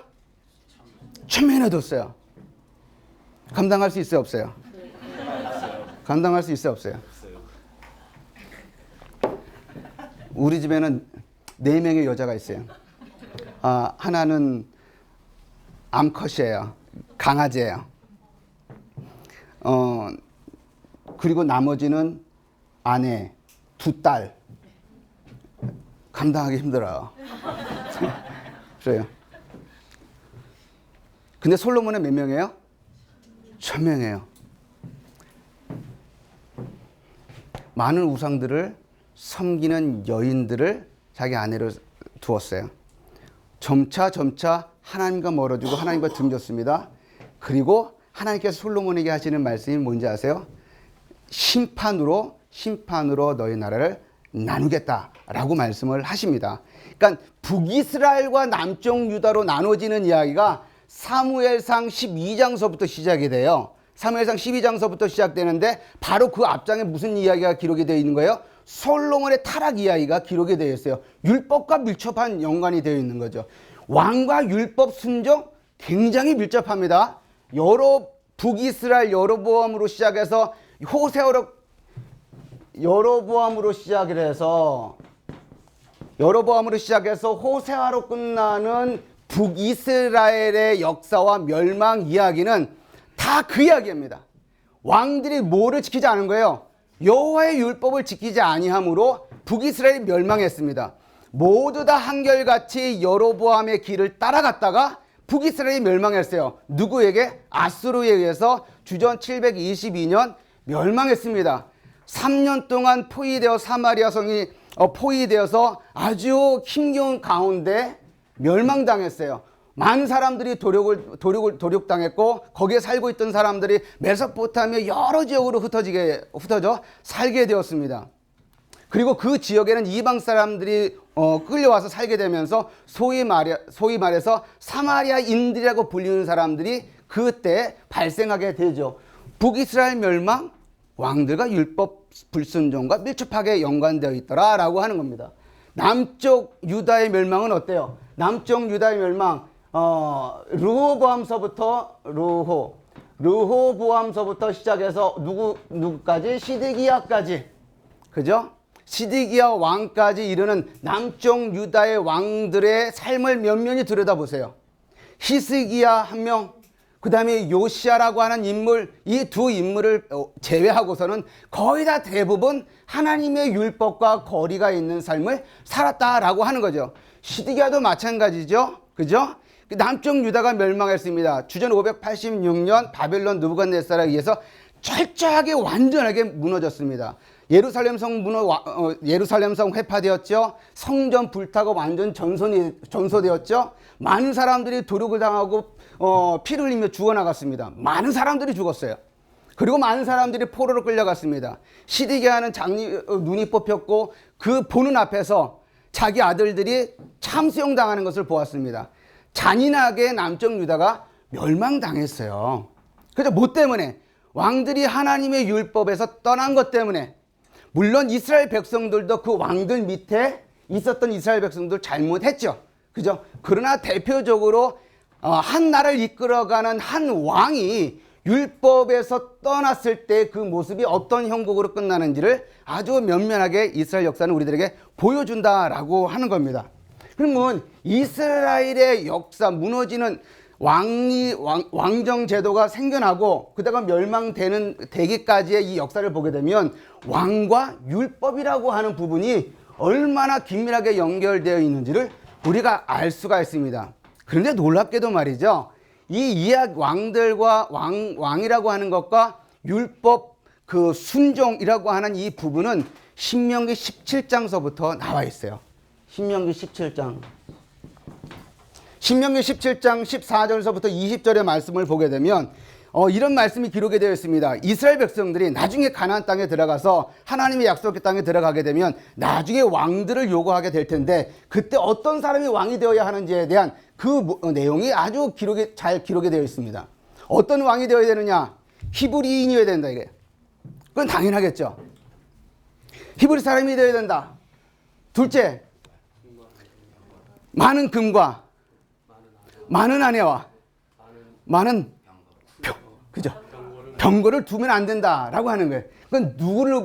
1000명이나 뒀어요. 감당할 수 있어요, 없어요? 감당할 수 있어요, 없어요? 우리 집에는 4명의 여자가 있어요. 하나는 암컷이에요. 강아지예요. 그리고 나머지는 아내, 2딸. 감당하기 힘들어요. 그래요. 근데 솔로몬은 몇 명이에요? 1000명이에요. 많은 우상들을 섬기는 여인들을 자기 아내로 두었어요. 점차 하나님과 멀어지고 하나님과 등졌습니다. 그리고 하나님께서 솔로몬에게 하시는 말씀이 뭔지 아세요? 심판으로 너희 나라를 나누겠다라고 말씀을 하십니다. 그러니까 북이스라엘과 남쪽 유다로 나눠지는 이야기가 사무엘상 12장서부터 시작이 돼요. 사무엘상 12장서부터 시작되는데 바로 그 앞장에 무슨 이야기가 기록이 되어 있는 거예요? 솔로몬의 타락 이야기가 기록이 되어 있어요. 율법과 밀접한 연관이 되어 있는 거죠. 왕과 율법 순종 굉장히 밀접합니다. 북이스라엘 여로보암으로 시작해서 여로보암으로 시작해서 호세아로 끝나는 북이스라엘의 역사와 멸망 이야기는 다 그 이야기입니다. 왕들이 뭐를 지키지 않은 거예요? 여호와의 율법을 지키지 아니함으로 북이스라엘이 멸망했습니다. 모두 다 한결같이 여로보암의 길을 따라갔다가 북이스라엘이 멸망했어요. 누구에게? 아수르에 의해서 주전 722년 멸망했습니다. 3년 동안 포위되어 사마리아 성이 포위되어서 아주 힘겨운 가운데 멸망당했어요. 많은 사람들이 도륙당했고 거기에 살고 있던 사람들이 메소포타미아 여러 지역으로 흩어져 살게 되었습니다. 그리고 그 지역에는 이방 사람들이 끌려와서 살게 되면서 소위 말해서 사마리아인들이라고 불리는 사람들이 그때 발생하게 되죠. 북이스라엘 멸망, 왕들과 율법 불순종과 밀접하게 연관되어 있더라라고 하는 겁니다. 남쪽 유다의 멸망은 어때요? 남쪽 유다의 멸망, 르호보암서부터 시작해서 누구까지? 시드기야까지, 그죠? 시드기야 왕까지 이르는 남쪽 유다의 왕들의 삶을 면면히 들여다보세요. 히스기야 한 명, 그 다음에 요시아라고 하는 인물, 이 두 인물을 제외하고서는 거의 다 대부분 하나님의 율법과 거리가 있는 삶을 살았다라고 하는 거죠. 시드기야도 마찬가지죠. 그죠? 남쪽 유다가 멸망했습니다. 주전 586년 바벨론 느부갓네살에 의해서 철저하게 완전하게 무너졌습니다. 예루살렘 성 회파되었죠. 성전 불타고 완전 전소되었죠. 많은 사람들이 도륙을 당하고 피를 흘리며 죽어나갔습니다. 많은 사람들이 죽었어요. 그리고 많은 사람들이 포로로 끌려갔습니다. 시드기야는 눈이 뽑혔고 그 보는 앞에서 자기 아들들이 참수용 당하는 것을 보았습니다. 잔인하게 남쪽 유다가 멸망당했어요. 그래서 뭐 때문에? 왕들이 하나님의 율법에서 떠난 것 때문에. 물론 이스라엘 백성들도 그 왕들 밑에 있었던 이스라엘 백성들 잘못했죠. 그죠? 그러나 대표적으로 한 나라를 이끌어가는 한 왕이 율법에서 떠났을 때 그 모습이 어떤 형국으로 끝나는지를 아주 면면하게 이스라엘 역사는 우리들에게 보여준다라고 하는 겁니다. 그러면 이스라엘의 역사, 무너지는 왕정 제도가 생겨나고 그다가 멸망되기까지의 이 역사를 보게 되면 왕과 율법이라고 하는 부분이 얼마나 긴밀하게 연결되어 있는지를 우리가 알 수가 있습니다. 그런데 놀랍게도 말이죠. 이 왕들과 왕이라고 하는 것과 율법 그 순종이라고 하는 이 부분은 신명기 17장서부터 나와 있어요. 신명기 17장 14절서부터 20절의 말씀을 보게 되면 이런 말씀이 기록이 되어 있습니다. 이스라엘 백성들이 나중에 가나안 땅에 들어가서 하나님의 약속의 땅에 들어가게 되면 나중에 왕들을 요구하게 될 텐데 그때 어떤 사람이 왕이 되어야 하는지에 대한 그 내용이 아주 잘 기록이 되어 있습니다. 어떤 왕이 되어야 되느냐? 히브리인이어야 된다 이게. 그건 당연하겠죠. 히브리 사람이 되어야 된다. 둘째, 많은 금과 많은 아내와 많은 그죠? 병거를 두면 안 된다라고 하는 거예요. 그건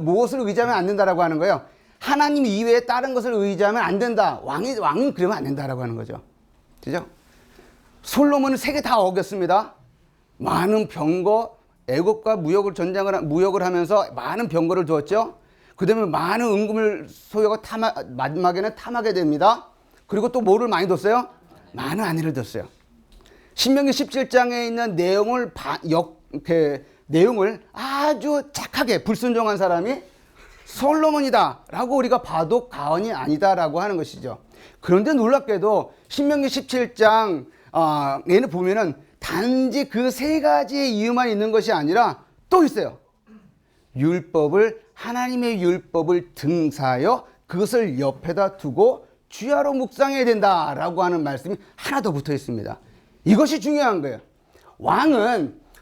무엇을 의지하면 안 된다라고 하는 거예요. 하나님 이외에 다른 것을 의지하면 안 된다. 왕은 그러면 안 된다라고 하는 거죠. 그죠? 솔로몬은 세 개 다 어겼습니다. 많은 병거, 애국과 무역을 하면서 많은 병거를 두었죠. 그 다음에 많은 은금을 소유하고 마지막에는 탐하게 됩니다. 그리고 또 뭐를 많이 뒀어요? 많은 아내를 뒀어요. 신명기 17장에 있는 내용을 아주 착하게 불순종한 사람이 솔로몬이다 라고 우리가 봐도 과언이 아니다라고 하는 것이죠. 그런데 놀랍게도 신명기 17장에는 보면은 단지 그 세 가지의 이유만 있는 것이 아니라 또 있어요. 하나님의 율법을 등사하여 그것을 옆에다 두고 주야로 묵상해야 된다라고 하는 말씀이 하나 더 붙어 있습니다. 이것이 중요한 거예요.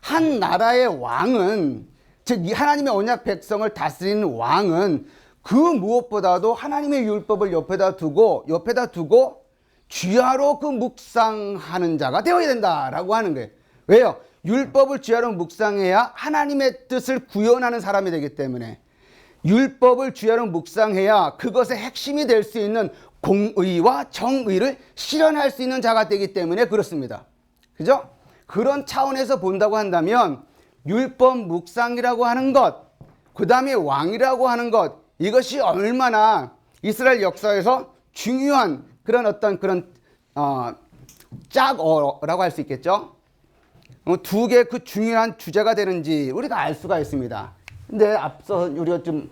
한 나라의 왕은, 즉 하나님의 언약 백성을 다스리는 왕은 그 무엇보다도 하나님의 율법을 옆에다 두고 주야로 그 묵상하는 자가 되어야 된다라고 하는 거예요. 왜요? 율법을 주야로 묵상해야 하나님의 뜻을 구현하는 사람이 되기 때문에, 율법을 주야로 묵상해야 그것의 핵심이 될 수 있는 공의와 정의를 실현할 수 있는 자가 되기 때문에 그렇습니다. 그죠? 그런 차원에서 본다고 한다면 율법 묵상이라고 하는 것, 그 다음에 왕이라고 하는 것, 이것이 얼마나 이스라엘 역사에서 중요한 짝어라고 할 수 있겠죠. 두 개 그 중요한 주제가 되는지 우리가 알 수가 있습니다. 근데 앞서 우리가 좀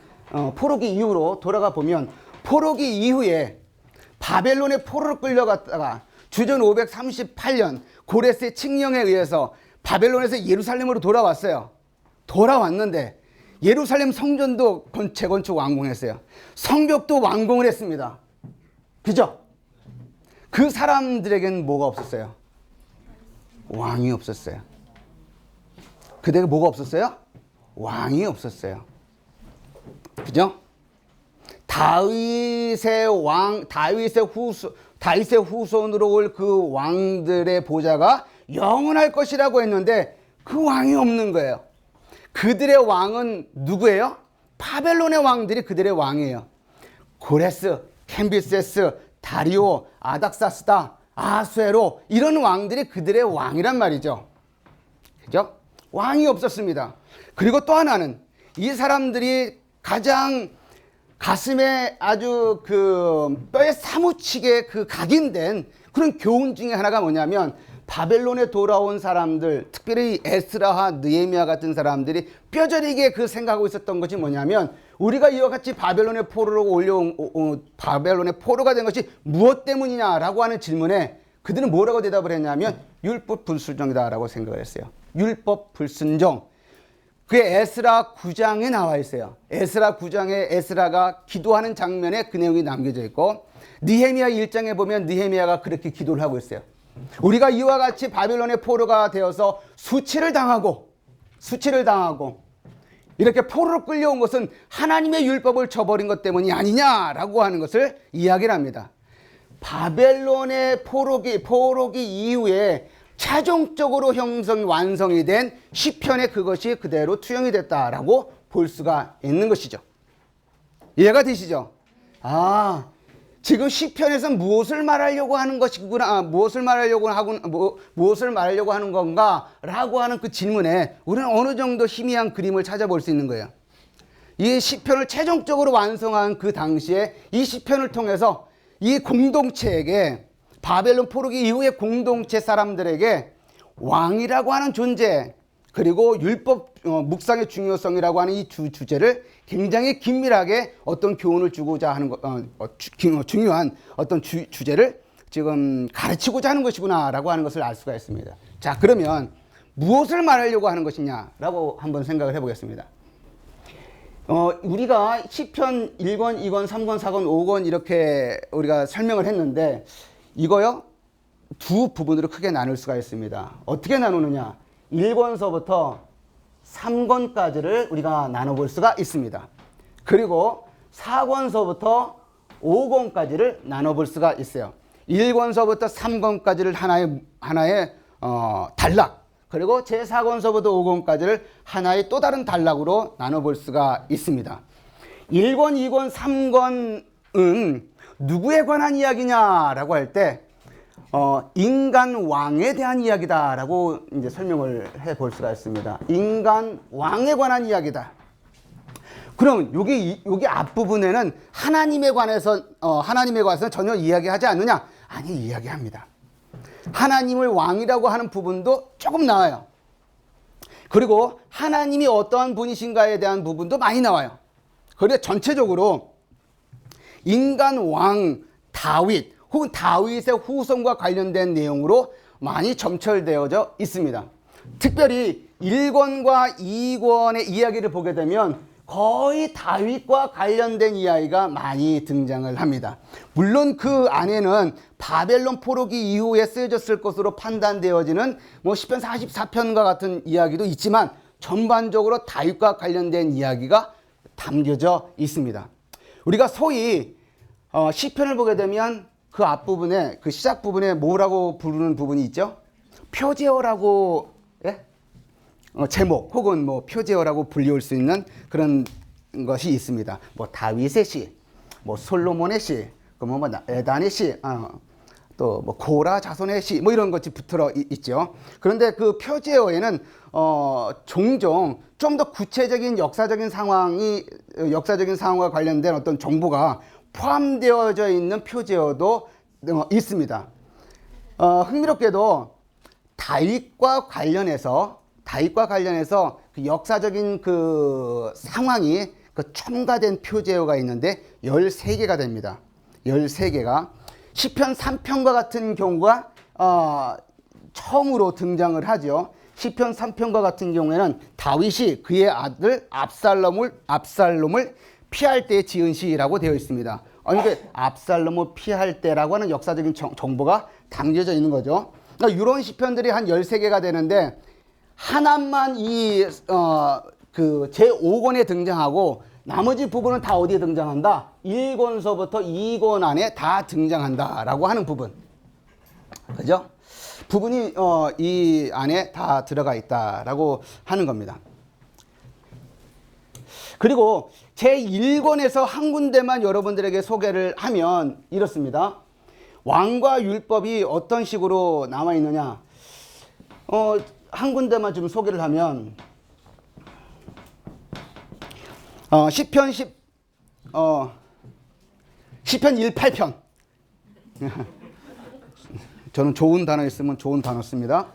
포로기 이후로 돌아가 보면, 포로기 이후에 바벨론의 포로로 끌려갔다가 주전 538년 고레스의 칙령에 의해서 바벨론에서 예루살렘으로 돌아왔어요. 돌아왔는데 예루살렘 성전도 재건축 완공했어요. 성벽도 완공을 했습니다. 그죠? 그 사람들에게는 뭐가 없었어요? 왕이 없었어요. 그들에게 뭐가 없었어요? 왕이 없었어요. 그죠? 다윗의 후손으로 올 그 왕들의 보좌가 영원할 것이라고 했는데 그 왕이 없는 거예요. 그들의 왕은 누구예요? 바벨론의 왕들이 그들의 왕이에요. 고레스, 캄비세스, 다리오, 아닥사스다, 아수에로, 이런 왕들이 그들의 왕이란 말이죠. 그죠? 왕이 없었습니다. 그리고 또 하나는, 이 사람들이 가장 가슴에 아주 뼈에 사무치게 각인된 그런 교훈 중에 하나가 뭐냐면, 바벨론에 돌아온 사람들, 특별히 에스라와 느헤미야 같은 사람들이 뼈저리게 생각하고 있었던 것이 뭐냐면, 우리가 이와 같이 바벨론의 포로가 된 것이 무엇 때문이냐라고 하는 질문에 그들은 뭐라고 대답을 했냐면, 율법 불순종이다라고 생각을 했어요. 율법 불순종. 그게 에스라 9장에 나와 있어요. 에스라 9장에 에스라가 기도하는 장면에 그 내용이 남겨져 있고, 느헤미야 1장에 보면 느헤미야가 그렇게 기도를 하고 있어요. 우리가 이와 같이 바벨론의 포로가 되어서 수치를 당하고 이렇게 포로로 끌려온 것은 하나님의 율법을 저버린 것 때문이 아니냐라고 하는 것을 이야기를 합니다. 바벨론의 포로기 이후에 최종적으로 완성이 된 시편에 그것이 그대로 투영이 됐다라고 볼 수가 있는 것이죠. 이해가 되시죠? 지금 시편에서 무엇을 말하려고 하는 것이구나, 무엇을 말하려고 하는 건가라고 하는 그 질문에 우리는 어느 정도 희미한 그림을 찾아볼 수 있는 거예요. 이 시편을 최종적으로 완성한 그 당시에 이 시편을 통해서 이 공동체에게, 바벨론 포로기 이후의 공동체 사람들에게 왕이라고 하는 존재, 그리고 율법 묵상의 중요성이라고 하는 이 주제를 굉장히 긴밀하게 어떤 교훈을 주고자 하는 중요한 어떤 주제를 지금 가르치고자 하는 것이구나라고 하는 것을 알 수가 있습니다. 자, 그러면 무엇을 말하려고 하는 것이냐라고 한번 생각을 해보겠습니다. 우리가 시편 1권, 2권, 3권, 4권, 5권 이렇게 우리가 설명을 했는데 이거요 두 부분으로 크게 나눌 수가 있습니다. 어떻게 나누느냐? 1권서부터 3권까지를 우리가 나눠볼 수가 있습니다. 그리고 4권서부터 5권까지를 나눠볼 수가 있어요. 1권서부터 3권까지를 하나의 단락, 그리고 제4권서부터 5권까지를 하나의 또 다른 단락으로 나눠볼 수가 있습니다. 1권, 2권, 3권은 누구에 관한 이야기냐라고 할 때 인간 왕에 대한 이야기다라고 이제 설명을 해볼 수가 있습니다. 인간 왕에 관한 이야기다. 그럼 여기 앞부분에는 하나님에 관해서 전혀 이야기하지 않느냐? 아니, 이야기합니다. 하나님을 왕이라고 하는 부분도 조금 나와요. 그리고 하나님이 어떠한 분이신가에 대한 부분도 많이 나와요. 그런데 전체적으로 인간 왕 다윗 혹은 다윗의 후손과 관련된 내용으로 많이 점철되어져 있습니다. 특별히 1권과 2권의 이야기를 보게 되면 거의 다윗과 관련된 이야기가 많이 등장을 합니다. 물론 그 안에는 바벨론 포로기 이후에 쓰여졌을 것으로 판단되어지는 시편 44편과 같은 이야기도 있지만 전반적으로 다윗과 관련된 이야기가 담겨져 있습니다. 우리가 소위 시편을 보게 되면 그 앞부분에, 그 시작 부분에 뭐라고 부르는 부분이 있죠? 표제어라고, 예? 제목 혹은 표제어라고 불리울 수 있는 그런 것이 있습니다. 다윗의 시, 솔로몬의 시, 에단의 시, 또 고라 자손의 시, 이런 것이 붙어 있죠. 그런데 그 표제어에는 종종 좀 더 구체적인 역사적인 상황과 관련된 어떤 정보가 포함되어져 있는 표제어도 있습니다. 흥미롭게도 다윗과 관련해서 그 역사적인 그 상황이 그 첨가된 표제어가 있는데 13개가 됩니다. 13개가. 시편 3편과 같은 경우가 처음으로 등장을 하죠. 시편 3편과 같은 경우에는 다윗이 그의 아들 압살롬을 피할 때 지은 시라고 되어 있습니다. 그러니까 압살롬을 피할 때라고 하는 역사적인 정보가 담겨져 있는 거죠. 그러니까 이런 시편들이 한 13개가 되는데 하나만 그 제5권에 등장하고 나머지 부분은 다 어디에 등장한다? 1권서부터 2권 안에 다 등장한다라고 하는 부분. 그죠? 부분이 이 안에 다 들어가 있다라고 하는 겁니다. 그리고 제1권에서 한 군데만 여러분들에게 소개를 하면 이렇습니다. 왕과 율법이 어떤 식으로 나와 있느냐? 한 군데만 좀 소개를 하면 시편 18편. 저는 좋은 단어 있으면 좋은 단어 씁니다.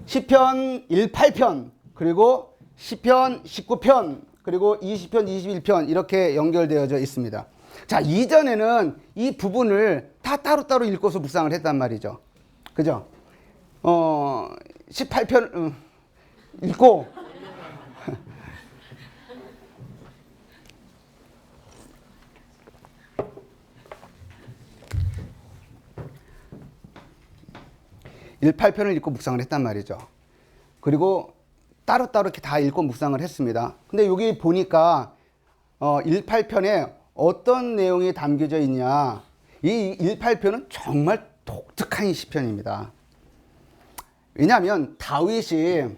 시편 18편, 그리고 시편 19편, 그리고 20편, 21편 이렇게 연결되어져 있습니다. 자, 이전에는 이 부분을 다 따로따로 읽고서 묵상을 했단 말이죠. 그죠? 18편 읽고 (18편을) 읽고 묵상을 했단 말이죠. 그리고 따로따로 이렇게 다 읽고 묵상을 했습니다. 근데 여기 보니까 18편에 어떤 내용이 담겨져 있냐. 이 18편은 정말 독특한 시편입니다. 왜냐하면 다윗이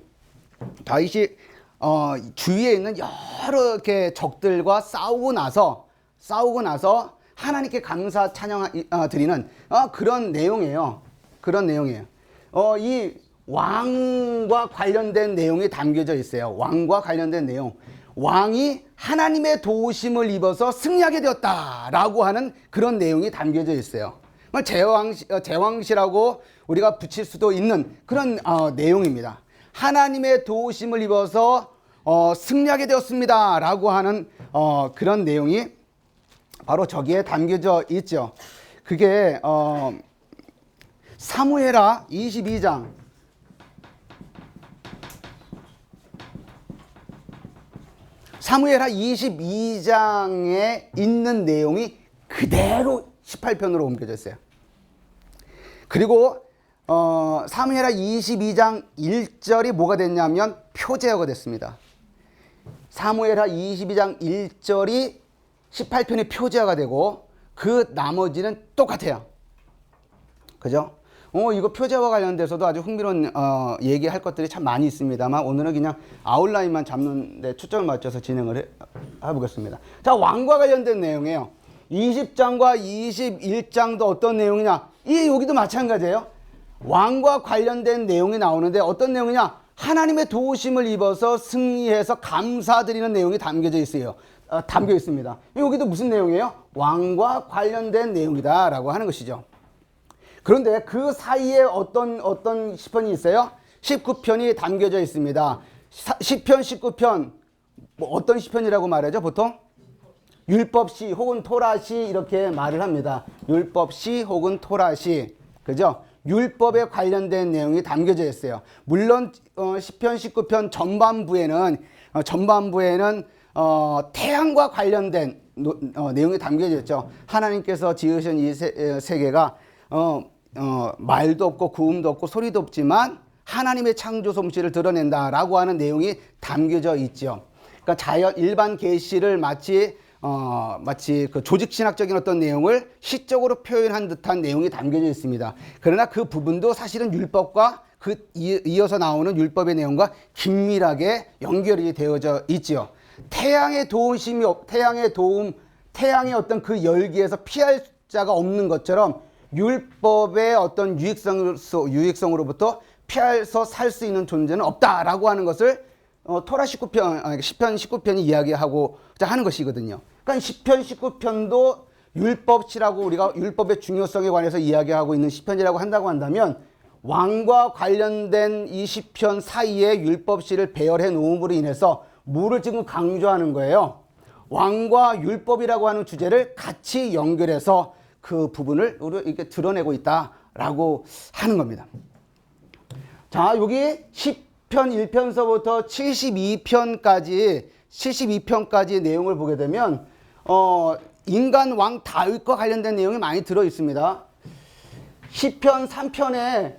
주위에 있는 여러 이렇게 적들과 싸우고 나서 하나님께 감사 찬양 드리는 그런 내용이에요. 이 왕과 관련된 내용이 담겨져 있어요. 왕과 관련된 내용. 왕이 하나님의 도우심을 입어서 승리하게 되었다라고 하는 그런 내용이 담겨져 있어요. 제왕시라고 우리가 붙일 수도 있는 그런 내용입니다. 하나님의 도우심을 입어서 승리하게 되었습니다라고 하는 그런 내용이 바로 저기에 담겨져 있죠. 그게 사무엘하 22장 사무엘하 22장에 있는 내용이 그대로 18편으로 옮겨져 있어요. 그리고 사무엘하 22장 1절이 뭐가 됐냐면 표제어가 됐습니다. 사무엘하 22장 1절이 18편의 표제어가 되고 그 나머지는 똑같아요. 그죠? 이거 표제어와 관련돼서도 아주 흥미로운 얘기할 것들이 참 많이 있습니다만 오늘은 그냥 아웃라인만 잡는 데 초점을 맞춰서 진행을 해보겠습니다. 자, 왕과 관련된 내용이에요. 20장과 21장도 어떤 내용이냐? 여기도 마찬가지예요. 왕과 관련된 내용이 나오는데 어떤 내용이냐? 하나님의 도우심을 입어서 승리해서 감사드리는 내용이 담겨져 있어요. 담겨 있습니다. 여기도 무슨 내용이에요? 왕과 관련된 내용이다라고 하는 것이죠. 그런데 그 사이에 어떤 시편이 있어요? 19편이 담겨져 있습니다. 시편 19편, 뭐 어떤 시편이라고 말하죠, 보통? 율법시 혹은 토라시 이렇게 말을 합니다. 율법시 혹은 토라시. 그죠? 율법에 관련된 내용이 담겨져 있어요. 물론 시편 19편 전반부에는 태양과 관련된 내용이 담겨져 있죠. 하나님께서 지으신 이 세계가 말도 없고 구음도 없고 소리도 없지만 하나님의 창조 솜씨를 드러낸다라고 하는 내용이 담겨져 있죠. 그러니까 일반 계시를 마치 그 조직신학적인 어떤 내용을 시적으로 표현한 듯한 내용이 담겨져 있습니다. 그러나 그 부분도 사실은 율법과 이어서 나오는 율법의 내용과 긴밀하게 연결이 되어져 있지요. 태양의 어떤 그 열기에서 피할 자가 없는 것처럼 율법의 어떤 유익성으로부터 피해서 살 수 있는 존재는 없다라고 하는 것을 시편 19편이 이야기하고자 하는 것이거든요. 그러니까 시편 19편도 율법시라고 우리가 율법의 중요성에 관해서 이야기하고 있는 시편이라고 한다고 한다면 왕과 관련된 이 시편 사이에 율법시를 배열해 놓음으로 인해서 뭐를 지금 강조하는 거예요? 왕과 율법이라고 하는 주제를 같이 연결해서 그 부분을 이렇게 드러내고 있다라고 하는 겁니다. 자, 여기 10편 1편서부터 72편까지 내용을 보게 되면 인간 왕 다윗과 관련된 내용이 많이 들어 있습니다. 10편 3편에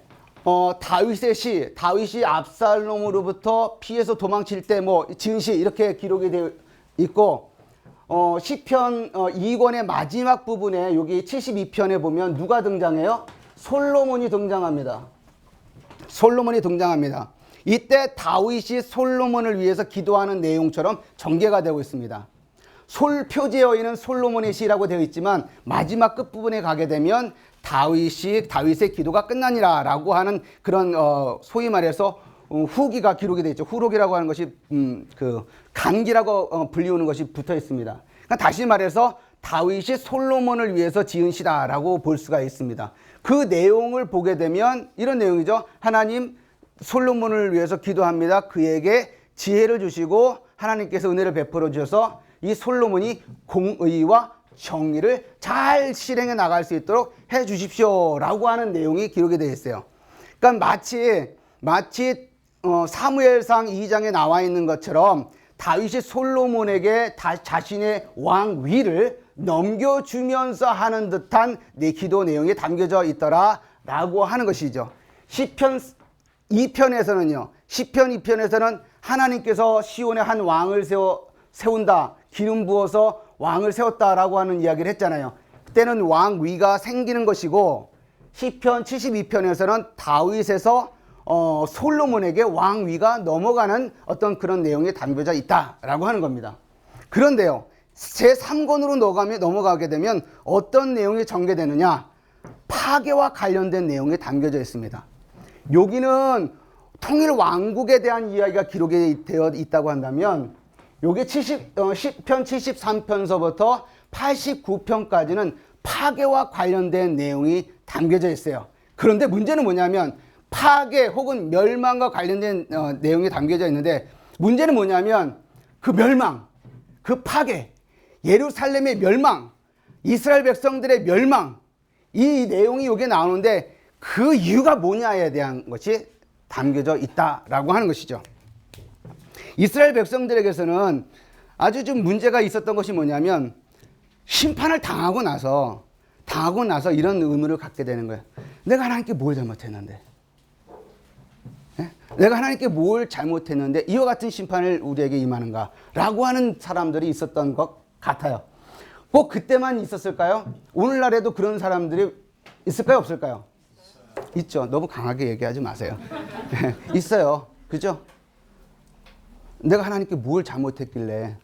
다윗이 압살롬으로부터 피해서 도망칠 때 지은 시 이렇게 기록이 되어 있고 시편 2권의 마지막 부분에 여기 72편에 보면 누가 등장해요? 솔로몬이 등장합니다. 이때 다윗이 솔로몬을 위해서 기도하는 내용처럼 전개가 되고 있습니다. 표제어에는 솔로몬의 시라고 되어 있지만 마지막 끝부분에 가게 되면 다윗의 기도가 끝나니라 라고 하는 그런 소위 말해서 후기가 기록이 되어 있죠. 후록이라고 하는 것이 그 간기라고 불리우는 것이 붙어 있습니다. 그러니까 다시 말해서 다윗이 솔로몬을 위해서 지은 시다라고 볼 수가 있습니다. 그 내용을 보게 되면 이런 내용이죠. 하나님 솔로몬을 위해서 기도합니다. 그에게 지혜를 주시고 하나님께서 은혜를 베풀어 주셔서 이 솔로몬이 공의와 정의를 잘 실행해 나갈 수 있도록 해 주십시오 라고 하는 내용이 기록이 되어 있어요. 그러니까 마치 사무엘상 2장에 나와 있는 것처럼 다윗이 솔로몬에게 자신의 왕위를 넘겨주면서 하는 듯한 내 기도 내용이 담겨져 있더라 라고 하는 것이죠. 시편 2편에서는 하나님께서 시온에 한 왕을 세운다, 기름 부어서 왕을 세웠다라고 하는 이야기를 했잖아요. 그때는 왕위가 생기는 것이고 시편 72편에서는 다윗에서 솔로몬에게 왕위가 넘어가는 어떤 그런 내용이 담겨져 있다라고 하는 겁니다. 그런데요, 제3권으로 넘어가게 되면 어떤 내용이 전개되느냐? 파괴와 관련된 내용이 담겨져 있습니다. 여기는 통일 왕국에 대한 이야기가 기록이 되어 있다고 한다면 요게 10편 73편서부터 89편까지는 파괴와 관련된 내용이 담겨져 있어요. 그런데 문제는 뭐냐면 파괴 혹은 멸망과 관련된 내용이 담겨져 있는데 문제는 뭐냐면 그 멸망, 그 파괴, 예루살렘의 멸망, 이스라엘 백성들의 멸망, 이 내용이 여기에 나오는데 그 이유가 뭐냐에 대한 것이 담겨져 있다라고 하는 것이죠. 이스라엘 백성들에게서는 아주 좀 문제가 있었던 것이 뭐냐면 심판을 당하고 나서 이런 의문을 갖게 되는 거예요. 내가 하나님께 뭘 잘못했는데? 네? 내가 하나님께 뭘 잘못했는데 이와 같은 심판을 우리에게 임하는가? 라고 하는 사람들이 있었던 것 같아요. 꼭 그때만 있었을까요? 오늘날에도 그런 사람들이 있을까요? 없을까요? 있죠. 너무 강하게 얘기하지 마세요. 있어요. 그죠? 내가 하나님께 뭘 잘못했길래,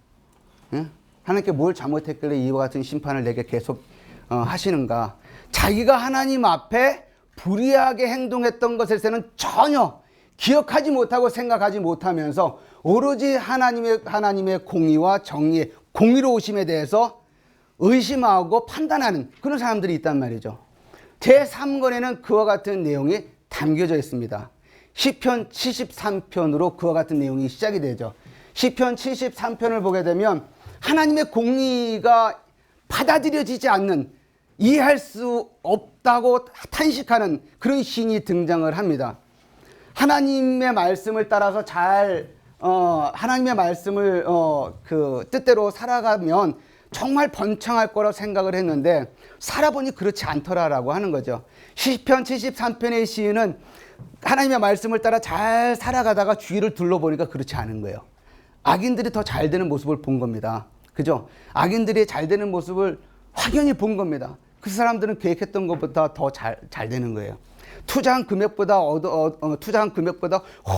하나님께 뭘 잘못했길래 이와 같은 심판을 내게 계속 하시는가? 자기가 하나님 앞에 불의하게 행동했던 것에서는 전혀 기억하지 못하고 생각하지 못하면서 오로지 하나님의 공의와 정의의 공의로우심에 대해서 의심하고 판단하는 그런 사람들이 있단 말이죠. 제3권에는 그와 같은 내용이 담겨져 있습니다. 시편 73편으로 그와 같은 내용이 시작이 되죠. 시편 73편을 보게 되면 하나님의 공의가 받아들여지지 않는, 이해할 수 없다고 탄식하는 그런 시인이 등장을 합니다. 하나님의 말씀을 따라서 하나님의 말씀을 그 뜻대로 살아가면 정말 번창할 거라고 생각을 했는데 살아보니 그렇지 않더라라고 하는 거죠. 시편 73편의 시인은 하나님의 말씀을 따라 잘 살아가다가 주위를 둘러보니까 그렇지 않은 거예요. 악인들이 더 잘 되는 모습을 본 겁니다. 그죠? 악인들이 잘 되는 모습을 확연히 본 겁니다. 그 사람들은 계획했던 것보다 더 잘 되는 거예요. 투자한 금액보다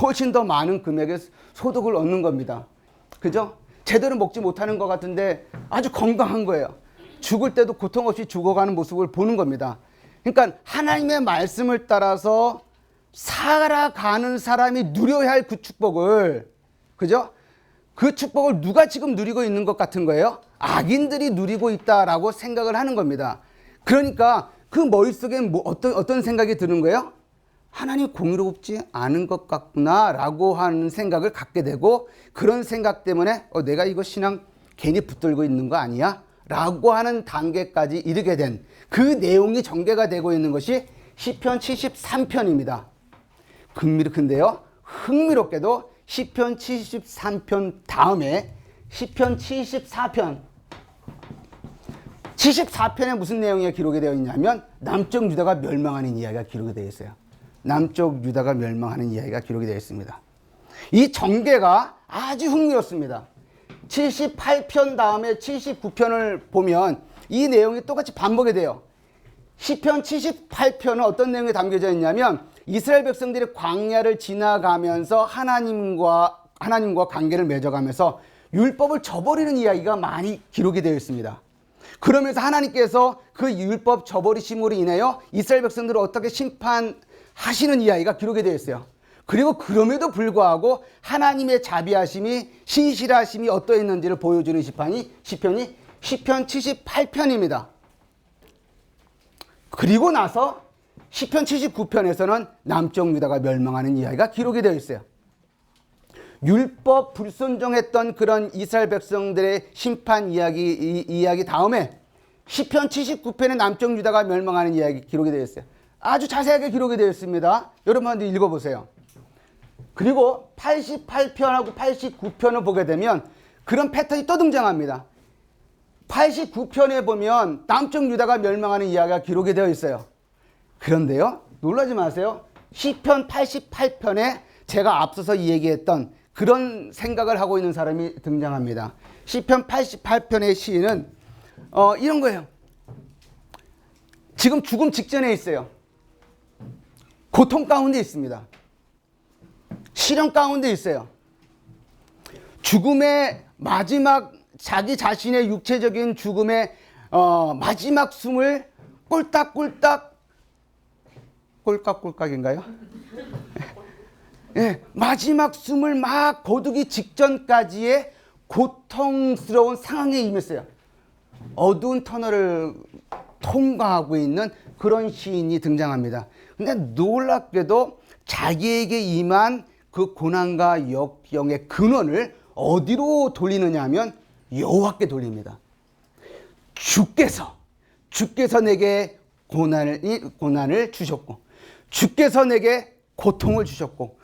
훨씬 더 많은 금액의 소득을 얻는 겁니다. 그죠? 제대로 먹지 못하는 것 같은데 아주 건강한 거예요. 죽을 때도 고통 없이 죽어가는 모습을 보는 겁니다. 그러니까 하나님의 말씀을 따라서 살아가는 사람이 누려야 할 그 축복을, 그죠? 그 축복을 누가 지금 누리고 있는 것 같은 거예요? 악인들이 누리고 있다라고 생각을 하는 겁니다. 그러니까 그 머릿속에 어떤 생각이 드는 거예요? 하나님이 공의롭지 않은 것 같구나라고 하는 생각을 갖게 되고, 그런 생각 때문에 내가 이거 신앙 괜히 붙들고 있는 거 아니야? 라고 하는 단계까지 이르게 된 그 내용이 전개가 되고 있는 것이 시편 73편입니다. 근데요, 흥미롭게도 시편 73편 다음에 시편 74편에 무슨 내용이 기록이 되어 있냐면 남쪽 유다가 멸망하는 이야기가 기록이 되어 있어요. 남쪽 유다가 멸망하는 이야기가 기록이 되어 있습니다. 이 전개가 아주 흥미롭습니다. 78편 다음에 79편을 보면 이 내용이 똑같이 반복이 돼요. 시편 78편은 어떤 내용이 담겨져 있냐면 이스라엘 백성들이 광야를 지나가면서 하나님과 관계를 맺어가면서 율법을 저버리는 이야기가 많이 기록이 되어 있습니다. 그러면서 하나님께서 그 율법 저버리심으로 인하여 이스라엘 백성들을 어떻게 심판하시는 이야기가 기록이 되어 있어요. 그리고 그럼에도 불구하고 하나님의 자비하심이, 신실하심이 어떠했는지를 보여주는 시편이 시편 78편입니다. 그리고 나서 시편 79편에서는 남쪽 유다가 멸망하는 이야기가 기록이 되어 있어요. 율법 불순종했던 그런 이스라엘 백성들의 심판 이야기 다음에 시편 79편에 남쪽 유다가 멸망하는 이야기 기록이 되어 있어요. 아주 자세하게 기록이 되어 있습니다. 여러분 한번 읽어보세요. 그리고 88편하고 89편을 보게 되면 그런 패턴이 또 등장합니다. 89편에 보면 남쪽 유다가 멸망하는 이야기가 기록이 되어 있어요. 그런데요, 놀라지 마세요. 시편 88편에 제가 앞서서 얘기했던 그런 생각을 하고 있는 사람이 등장합니다. 시편 88편의 시인은 이런 거예요. 지금 죽음 직전에 있어요. 고통 가운데 있습니다. 시련 가운데 있어요. 죽음의 마지막, 자기 자신의 육체적인 죽음의 마지막 숨을 꼴깍꼴깍인가요? 예, 마지막 숨을 막 거두기 직전까지의 고통스러운 상황에 임했어요. 어두운 터널을 통과하고 있는 그런 시인이 등장합니다. 근데 놀랍게도 자기에게 임한 그 고난과 역경의 근원을 어디로 돌리느냐 하면 여호와께 돌립니다. 주께서 내게 고난을 주셨고, 주께서 내게 고통을 주셨고,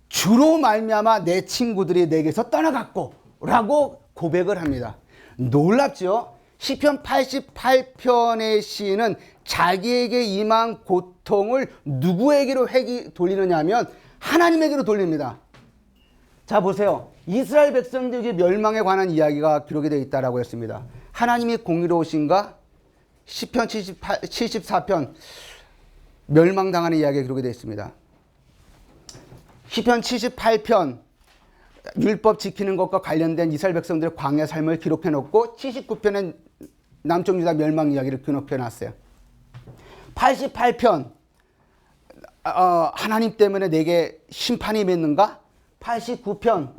주로 말미암아 내 친구들이 내게서 떠나갔고 라고 고백을 합니다. 놀랍죠? 시편 88편의 시인은 자기에게 임한 고통을 누구에게로 돌리느냐 하면 하나님에게로 돌립니다. 자, 보세요. 이스라엘 백성들에게 멸망에 관한 이야기가 기록이 되어 있다고 했습니다. 하나님이 공의로우신가? 시편 74편 멸망당하는 이야기가 기록이 되어 있습니다. 시편 78편 율법 지키는 것과 관련된 이스라엘 백성들의 광야 삶을 기록해 놓고 79편은 남쪽 유다 멸망 이야기를 기록해 놨어요. 88편 하나님 때문에 내게 심판이 맺는가? 89편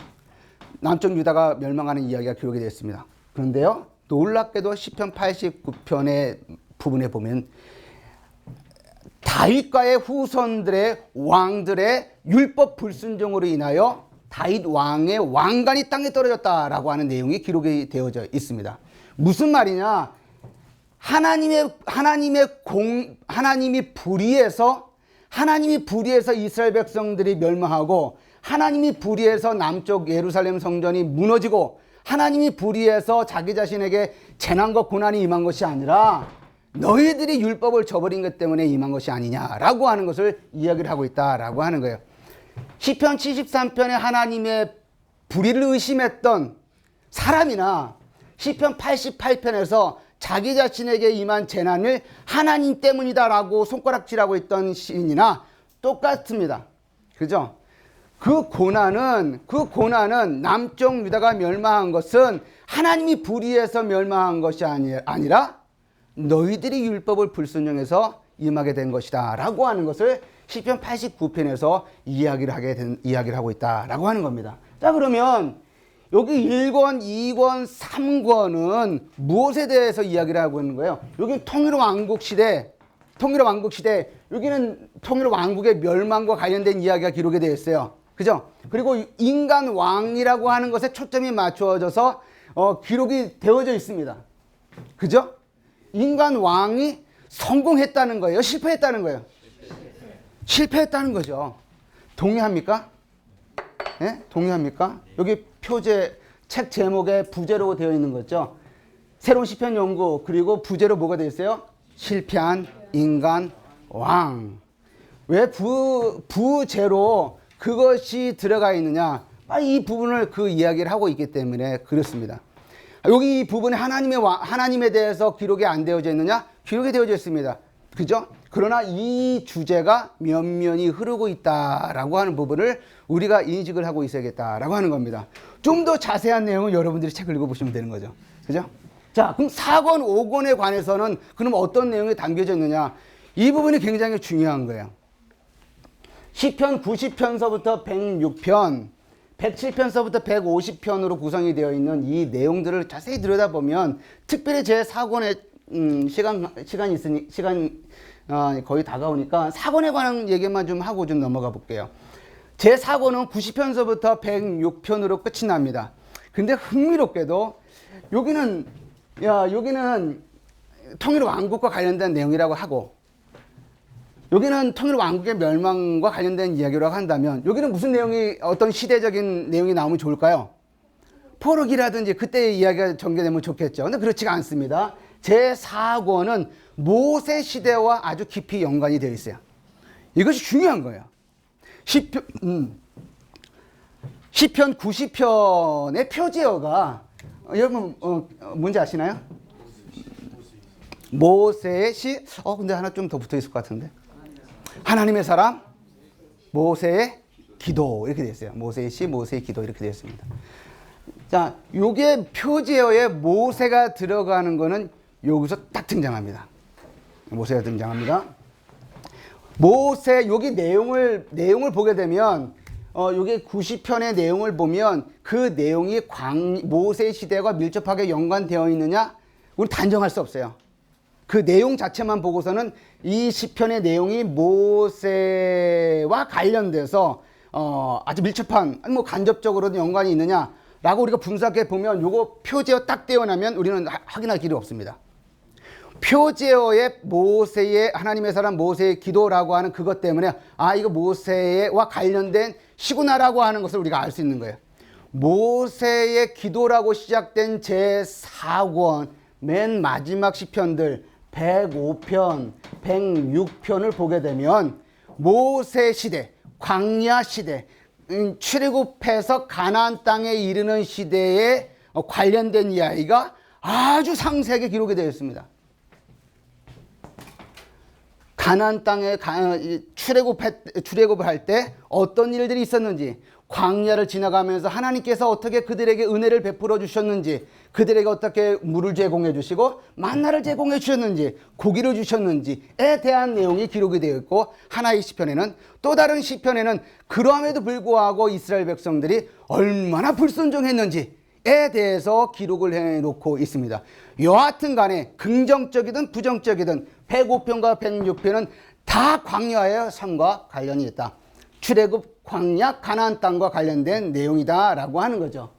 남쪽 유다가 멸망하는 이야기가 기록이 되어 있습니다. 그런데요, 놀랍게도 시편 89편의 부분에 보면 다윗과의 후손들의 왕들의 율법 불순종으로 인하여 다윗 왕의 왕관이 땅에 떨어졌다라고 하는 내용이 기록이 되어져 있습니다. 무슨 말이냐? 하나님이 불의해서 이스라엘 백성들이 멸망하고, 하나님이 불의해서 남쪽 예루살렘 성전이 무너지고, 하나님이 불의해서 자기 자신에게 재난과 고난이 임한 것이 아니라 너희들이 율법을 저버린 것 때문에 임한 것이 아니냐라고 하는 것을 이야기를 하고 있다라고 하는 거예요. 시편 73편에 하나님의 불의를 의심했던 사람이나 시편 88편에서 자기 자신에게 임한 재난을 하나님 때문이다라고 손가락질하고 있던 시인이나 똑같습니다. 그죠? 그 고난은 남쪽 유다가 멸망한 것은 하나님이 불의해서 멸망한 것이 아니라 너희들이 율법을 불순종해서 임하게 된 것이다 라고 하는 것을 시편 89편에서 이야기를 하고 있다라고 하는 겁니다. 자, 그러면 여기 1권, 2권, 3권은 무엇에 대해서 이야기를 하고 있는 거예요? 여기 통일의 왕국 시대, 여기는 통일의 왕국의 멸망과 관련된 이야기가 기록이 되어 있어요. 그죠? 그리고 인간 왕이라고 하는 것에 초점이 맞추어져서 기록이 되어져 있습니다. 그죠? 인간 왕이 성공했다는 거예요? 실패했다는 거예요? 실패했다는 거죠. 동의합니까? 네? 동의합니까? 여기 표제, 책 제목에 부제로 되어 있는 거죠. 새로운 시편 연구, 그리고 부제로 뭐가 되어 있어요? 실패한 인간 왕. 왜 부제로 그것이 들어가 있느냐? 이 부분을 그 이야기를 하고 있기 때문에 그렇습니다. 여기 이 부분에 하나님에 대해서 기록이 안 되어져 있느냐? 기록이 되어져 있습니다. 그죠? 그러나 이 주제가 면면이 흐르고 있다라고 하는 부분을 우리가 인식을 하고 있어야겠다라고 하는 겁니다. 좀 더 자세한 내용은 여러분들이 책을 읽어보시면 되는 거죠. 그죠? 자, 그럼 4권, 5권에 관해서는 그럼 어떤 내용이 담겨져 있느냐? 이 부분이 굉장히 중요한 거예요. 시편 90편서부터 106편, 107편서부터 150편으로 구성이 되어 있는 이 내용들을 자세히 들여다보면, 특별히 제 4권의 시간이 거의 다가오니까 4권에 관한 얘기만 좀 하고 좀 넘어가 볼게요. 제 4권은 90편서부터 106편으로 끝이 납니다. 근데 흥미롭게도 여기는 통일 왕국과 관련된 내용이라고 하고, 여기는 통일 왕국의 멸망과 관련된 이야기라고 한다면, 여기는 무슨 내용이, 어떤 시대적인 내용이 나오면 좋을까요? 포르기라든지 그때의 이야기가 전개되면 좋겠죠. 근데 그렇지가 않습니다. 제4권은 모세 시대와 아주 깊이 연관이 되어 있어요. 이것이 중요한 거예요. 시편 90편의 표제어가, 여러분 뭔지 아시나요? 모세의 시, 근데 하나 좀 더 붙어 있을 것 같은데. 하나님의 사람, 모세의 기도, 이렇게 되어 있어요. 모세의 시, 모세의 기도, 이렇게 되어 있습니다. 자, 요게 표제어에 모세가 들어가는 거는 여기서 딱 등장합니다. 모세가 등장합니다. 모세, 여기 내용을 보게 되면, 요게 90편의 내용을 보면 그 내용이 모세 시대와 밀접하게 연관되어 있느냐? 우리 단정할 수 없어요. 그 내용 자체만 보고서는 이 시편의 내용이 모세와 관련돼서 아주 밀접한, 뭐 간접적으로도 연관이 있느냐라고 우리가 분석해 보면, 요거 표제어 딱 떼어나면 우리는 확인할 길이 없습니다. 표제어의 모세의, 하나님의 사람 모세의 기도라고 하는 그것 때문에 이거 모세와 관련된 시구나라고 하는 것을 우리가 알 수 있는 거예요. 모세의 기도라고 시작된 제4권 맨 마지막 시편들 105편, 106편을 보게 되면 모세 시대, 광야 시대, 출애굽해서 가나안 땅에 이르는 시대에 관련된 이야기가 아주 상세하게 기록이 되어 있습니다. 가나안 땅에 출애굽할 때 어떤 일들이 있었는지, 광야를 지나가면서 하나님께서 어떻게 그들에게 은혜를 베풀어 주셨는지, 그들에게 어떻게 물을 제공해 주시고 만나를 제공해 주셨는지, 고기를 주셨는지에 대한 내용이 기록이 되어 있고, 하나의 시편에는, 또 다른 시편에는 그럼에도 불구하고 이스라엘 백성들이 얼마나 불순종했는지에 대해서 기록을 해놓고 있습니다. 여하튼 간에 긍정적이든 부정적이든 105편과 106편은 다 광야의 삶과 관련이 있다. 출애굽, 광야, 가나안 땅과 관련된 내용이다라고 하는 거죠.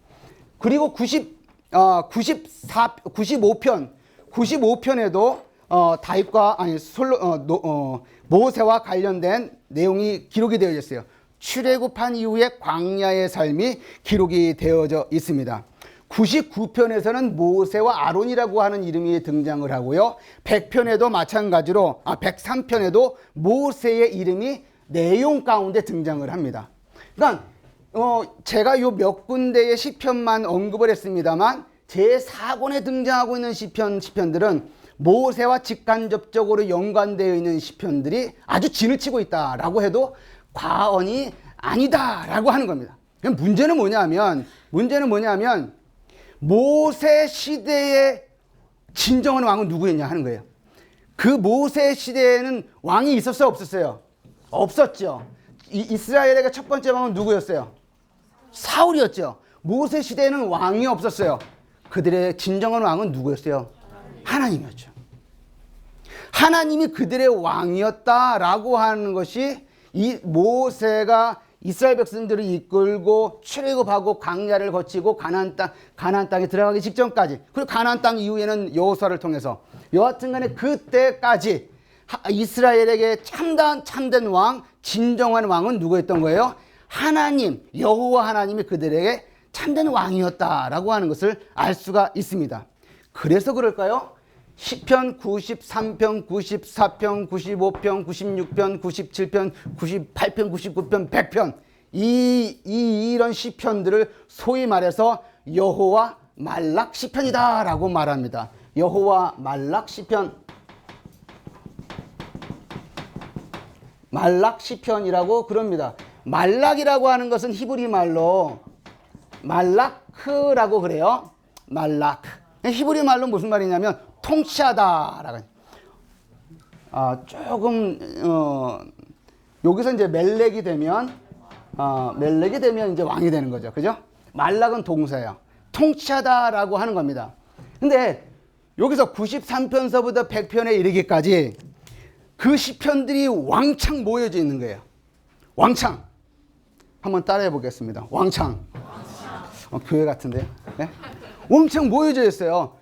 그리고 95편에도 다윗과 모세와 관련된 내용이 기록이 되어 있어요. 출애굽한 이후에 광야의 삶이 기록이 되어져 있습니다. 99편에서는 모세와 아론이라고 하는 이름이 등장을 하고요. 100편에도 마찬가지로 103편에도 모세의 이름이 내용 가운데 등장을 합니다. 그러니까 제가 요 몇 군데의 시편만 언급을 했습니다만 제4권에 등장하고 있는 시편들은 모세와 직간접적으로 연관되어 있는 시편들이 아주 진을 치고 있다라고 해도 과언이 아니다라고 하는 겁니다. 문제는 뭐냐면 모세 시대의 진정한 왕은 누구였냐 하는 거예요. 그 모세 시대에는 왕이 있었어요, 없었어요? 없었죠. 이스라엘에게 첫 번째 왕은 누구였어요? 사울이었죠. 모세 시대에는 왕이 없었어요. 그들의 진정한 왕은 누구였어요? 하나님이었죠. 하나님이 그들의 왕이었다라고 하는 것이 이 모세가 이스라엘 백성들을 이끌고 출애굽하고 광야를 거치고 가나안 땅에 들어가기 직전까지, 그리고 가나안 땅 이후에는 여호수아를 통해서, 여하튼간에 그때까지 이스라엘에게 참된 왕, 진정한 왕은 누구였던 거예요? 하나님, 여호와 하나님이 그들에게 참된 왕이었다라고 하는 것을 알 수가 있습니다. 그래서 그럴까요? 시편 93편, 94편, 95편, 96편, 97편, 98편, 99편, 100편 이런 시편들을 소위 말해서 여호와 말락 시편이다라고 말합니다. 여호와 말락 시편, 말락 시편이라고 그럽니다. 말락이라고 하는 것은 히브리 말로 말라크라고 그래요. 말라크. 히브리 말로 무슨 말이냐면 통치하다라고. 조금 여기서 이제 멜렉이 되면 이제 왕이 되는 거죠. 그죠? 말락은 동사예요. 통치하다라고 하는 겁니다. 근데 여기서 93편서부터 100편에 이르기까지 그 시편들이 왕창 모여져 있는 거예요. 왕창. 한번 따라해 보겠습니다. 왕창. 교회 같은데요? 네? 왕창 모여져 있어요.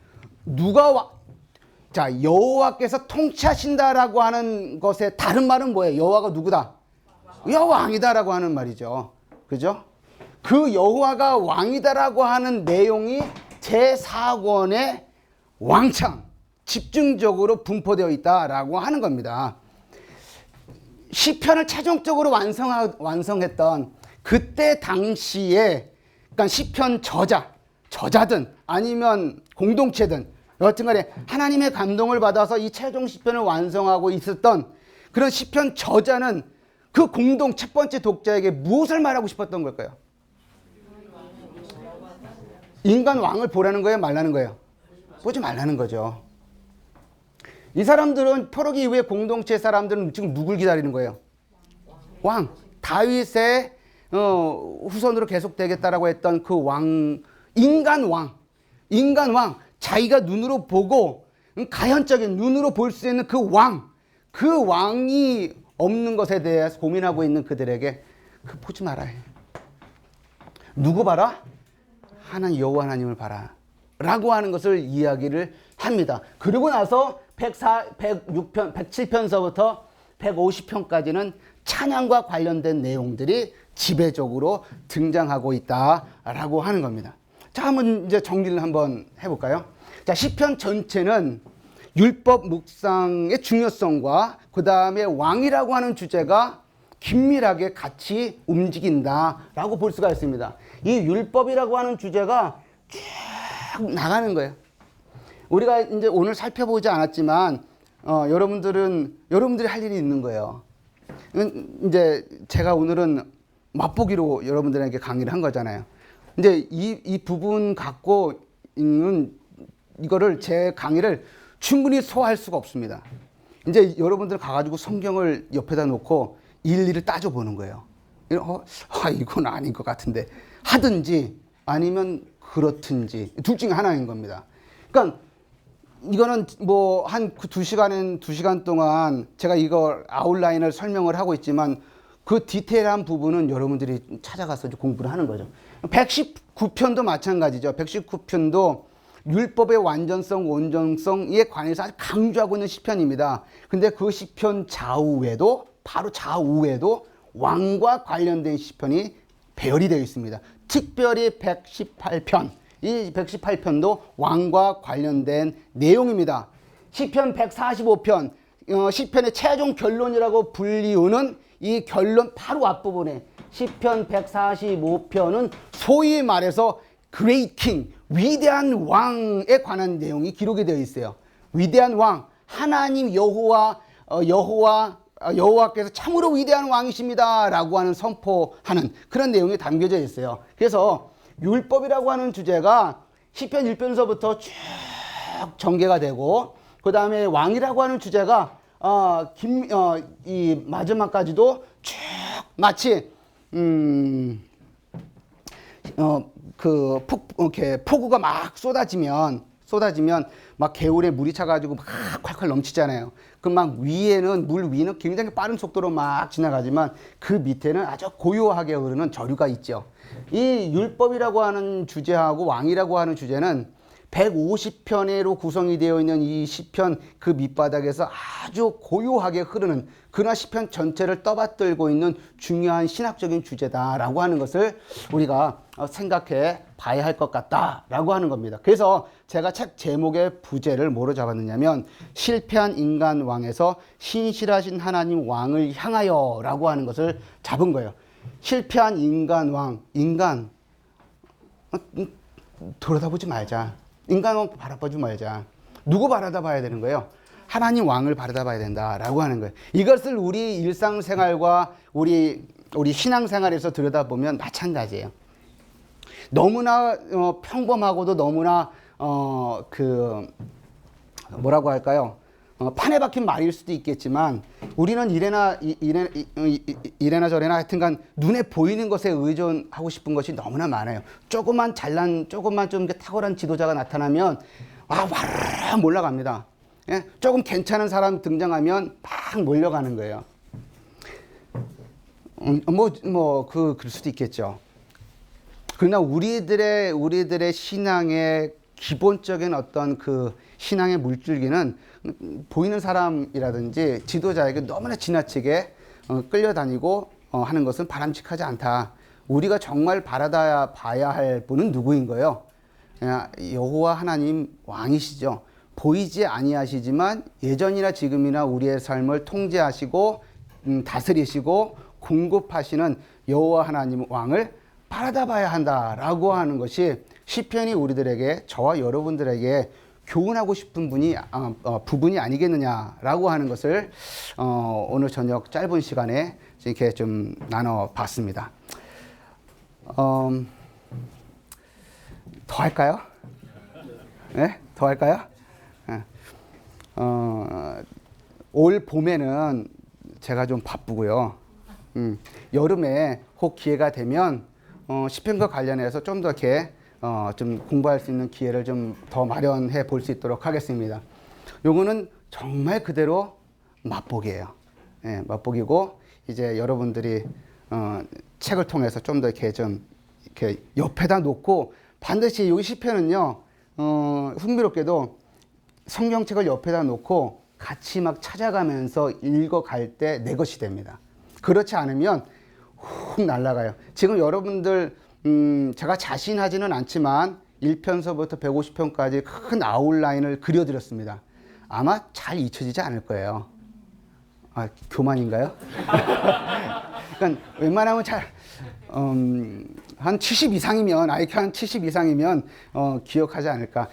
자, 여호와께서 통치하신다라고 하는 것의 다른 말은 뭐예요? 여호와가 누구다? 여호왕이다라고 하는 말이죠. 그죠? 그 여호와가 왕이다라고 하는 내용이 제4권에 왕창 집중적으로 분포되어 있다라고 하는 겁니다. 시편을 최종적으로 완성했던 그때 당시에, 그러니까 시편 저자든 아니면 공동체든 여하튼간에 하나님의 감동을 받아서 이 최종 시편을 완성하고 있었던 그런 시편 저자는 그 공동 첫 번째 독자에게 무엇을 말하고 싶었던 걸까요? 인간 왕을 보라는 거예요, 말라는 거예요? 보지 말라는 거죠. 이 사람들은 표로기 이후에 공동체 사람들은 지금 누굴 기다리는 거예요? 왕. 다윗의 후손으로 계속되겠다라고 했던 그 왕, 인간 왕. 자기가 눈으로 보고 가현적인 눈으로 볼 수 있는 그 왕이 없는 것에 대해서 고민하고 있는 그들에게 보지 마라. 누구 봐라? 하나님, 여호와 하나님을 봐라 라고 하는 것을 이야기를 합니다. 그리고 나서 107편서부터 150편까지는 찬양과 관련된 내용들이 지배적으로 등장하고 있다라고 하는 겁니다. 자, 한번 이제 정리를 한번 해볼까요? 자, 시편 전체는 율법 묵상의 중요성과 그 다음에 왕이라고 하는 주제가 긴밀하게 같이 움직인다라고 볼 수가 있습니다. 이 율법이라고 하는 주제가 쭉 나가는 거예요. 우리가 이제 오늘 살펴보지 않았지만 여러분들이 할 일이 있는 거예요. 이제 제가 오늘은 맛보기로 여러분들에게 강의를 한 거잖아요. 이제 이 부분 갖고 있는 이거를 제 강의를 충분히 소화할 수가 없습니다. 이제 여러분들 가가지고 성경을 옆에다 놓고 일일이 따져보는 거예요. 이건 아닌 것 같은데 하든지 아니면 그렇든지 둘 중에 하나인 겁니다. 그러니까 이거는 뭐 한 2시간 동안 제가 이거 아웃라인을 설명을 하고 있지만 그 디테일한 부분은 여러분들이 찾아가서 공부를 하는 거죠. 119편도 마찬가지죠. 119편도 율법의 완전성, 온전성에 관해서 아주 강조하고 있는 시편입니다. 근데 그 시편 바로 좌우에도 왕과 관련된 시편이 배열이 되어 있습니다. 특별히 118편, 이 118편도 왕과 관련된 내용입니다. 시편 145편, 시편의 최종 결론이라고 불리우는 이 결론 바로 앞부분에 시편 145편은 소위 말해서 Great King, 위대한 왕에 관한 내용이 기록이 되어 있어요. 위대한 왕, 하나님 여호와께서 참으로 위대한 왕이십니다 라고 하는 선포하는 그런 내용이 담겨져 있어요. 그래서 율법이라고 하는 주제가 시편 1편서부터 쭉 전개가 되고 그 다음에 왕이라고 하는 주제가 이 마지막까지도 쭉 마치 이렇게 폭우가 막 쏟아지면 막 개울에 물이 차가지고 막 콸콸 넘치잖아요. 그 막 물 위에는 굉장히 빠른 속도로 막 지나가지만 그 밑에는 아주 고요하게 흐르는 저류가 있죠. 이 율법이라고 하는 주제하고 왕이라고 하는 주제는 150편으로 구성이 되어 있는 이 시편 그 밑바닥에서 아주 고요하게 흐르는 그러나 시편 전체를 떠받들고 있는 중요한 신학적인 주제다라고 하는 것을 우리가 생각해 봐야 할 것 같다라고 하는 겁니다. 그래서 제가 책 제목의 부제를 뭐로 잡았느냐면 실패한 인간 왕에서 신실하신 하나님 왕을 향하여 라고 하는 것을 잡은 거예요. 실패한 인간 왕, 들여다보지 말자. 인간 바라보지 말자. 누구 바라봐야 되는 거예요? 하나님 왕을 바라봐야 된다라고 하는 거예요. 이것을 우리 일상생활과 우리 신앙생활에서 들여다보면 마찬가지예요. 너무나 평범하고도 너무나 뭐라고 할까요? 판에 박힌 말일 수도 있겠지만 우리는 이래나 저래나 하여튼간 눈에 보이는 것에 의존하고 싶은 것이 너무나 많아요. 조금만 좀 탁월한 지도자가 나타나면 와르르 몰려갑니다. 예? 조금 괜찮은 사람 등장하면 막 몰려가는 거예요. 그럴 수도 있겠죠. 그러나 우리들의 신앙의 기본적인 어떤 그 신앙의 물줄기는 보이는 사람이라든지 지도자에게 너무나 지나치게 끌려다니고 하는 것은 바람직하지 않다. 우리가 정말 바라봐야 할 분은 누구인 거예요? 여호와 하나님 왕이시죠. 보이지 아니하시지만 예전이나 지금이나 우리의 삶을 통제하시고 다스리시고 공급하시는 여호와 하나님 왕을 바라봐야 한다라고 하는 것이 시편이 우리들에게 저와 여러분들에게 교훈하고 싶은 부분이 아니겠느냐라고 하는 것을 오늘 저녁 짧은 시간에 이렇게 좀 나눠봤습니다. 더 할까요? 네? 더 할까요? 올 봄에는 제가 좀 바쁘고요. 여름에 혹 기회가 되면 시편과 관련해서 좀 더 이렇게 좀 공부할 수 있는 기회를 좀 더 마련해 볼 수 있도록 하겠습니다. 요거는 정말 그대로 맛보기예요. 예, 맛보기고 이제 여러분들이 책을 통해서 좀 더 이렇게 옆에다 놓고 반드시 여기 시편은요 흥미롭게도 성경책을 옆에다 놓고 같이 막 찾아가면서 읽어갈 때 내 것이 됩니다. 그렇지 않으면 훅 날아가요. 지금 여러분들 제가 자신하지는 않지만 1편서부터 150편까지 큰 아웃라인을 그려드렸습니다. 아마 잘 잊혀지지 않을 거예요. 아, 교만인가요? 그러니까 웬만하면 한 70 이상이면, IQ 한 70 이상이면 기억하지 않을까.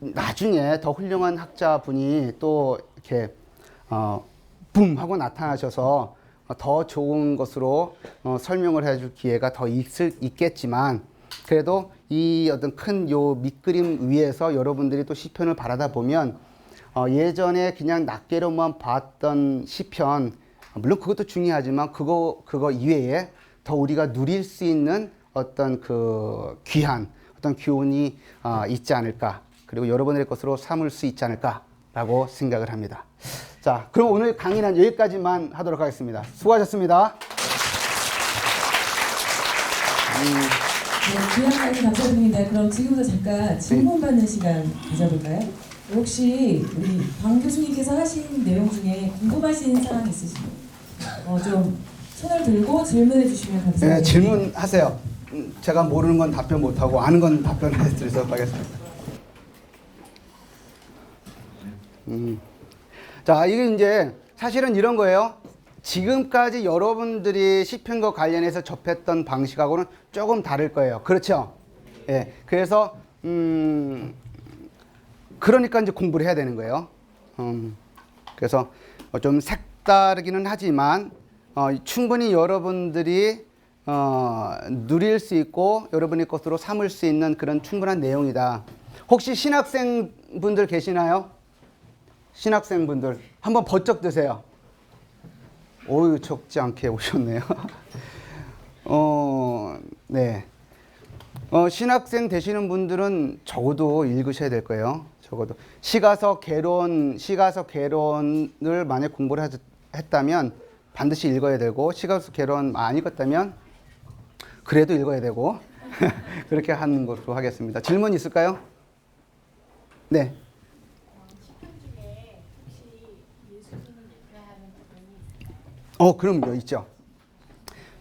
나중에 더 훌륭한 학자분이 또 이렇게 붐 하고 나타나셔서 더 좋은 것으로 설명을 해줄 기회가 더 있겠지만, 그래도 이 어떤 큰 요 밑그림 위에서 여러분들이 또 시편을 바라다 보면 예전에 그냥 낱개로만 봤던 시편, 물론 그것도 중요하지만 그거 이외에 더 우리가 누릴 수 있는 어떤 그 귀한 어떤 교훈이 있지 않을까, 그리고 여러분의 것으로 삼을 수 있지 않을까라고 생각을 합니다. 자, 그럼 오늘 강의는 여기까지만 하도록 하겠습니다. 수고하셨습니다. 네, 귀한 강의 감사드립니다. 그럼 지금부터 잠깐 질문 받는 시간 가져볼까요? 혹시 우리 방 교수님께서 하신 내용 중에 궁금하신 사항 있으시면 좀 손을 들고 질문해 주시면 감사하겠습니다. 네, 질문하세요. 제가 모르는 건 답변 못하고 아는 건 답변해 드리도록 하겠습니다. 자, 이게 이제 사실은 이런 거예요. 지금까지 여러분들이 시편과 관련해서 접했던 방식하고는 조금 다를 거예요. 그렇죠? 예. 그래서 그러니까 이제 공부를 해야 되는 거예요. 그래서 좀 색다르기는 하지만 충분히 여러분들이 누릴 수 있고 여러분의 것으로 삼을 수 있는 그런 충분한 내용이다. 혹시 신학생분들 계시나요? 신학생분들 한번 번쩍 드세요. 오유, 적지 않게 오셨네요. 네. 신학생 되시는 분들은 적어도 읽으셔야 될 거예요. 적어도 시가서 개론을 만약 공부를 했다면 반드시 읽어야 되고, 시가서 개론 안 읽었다면 그래도 읽어야 되고 그렇게 하는 것으로 하겠습니다. 질문 있을까요? 네. 그럼요, 있죠.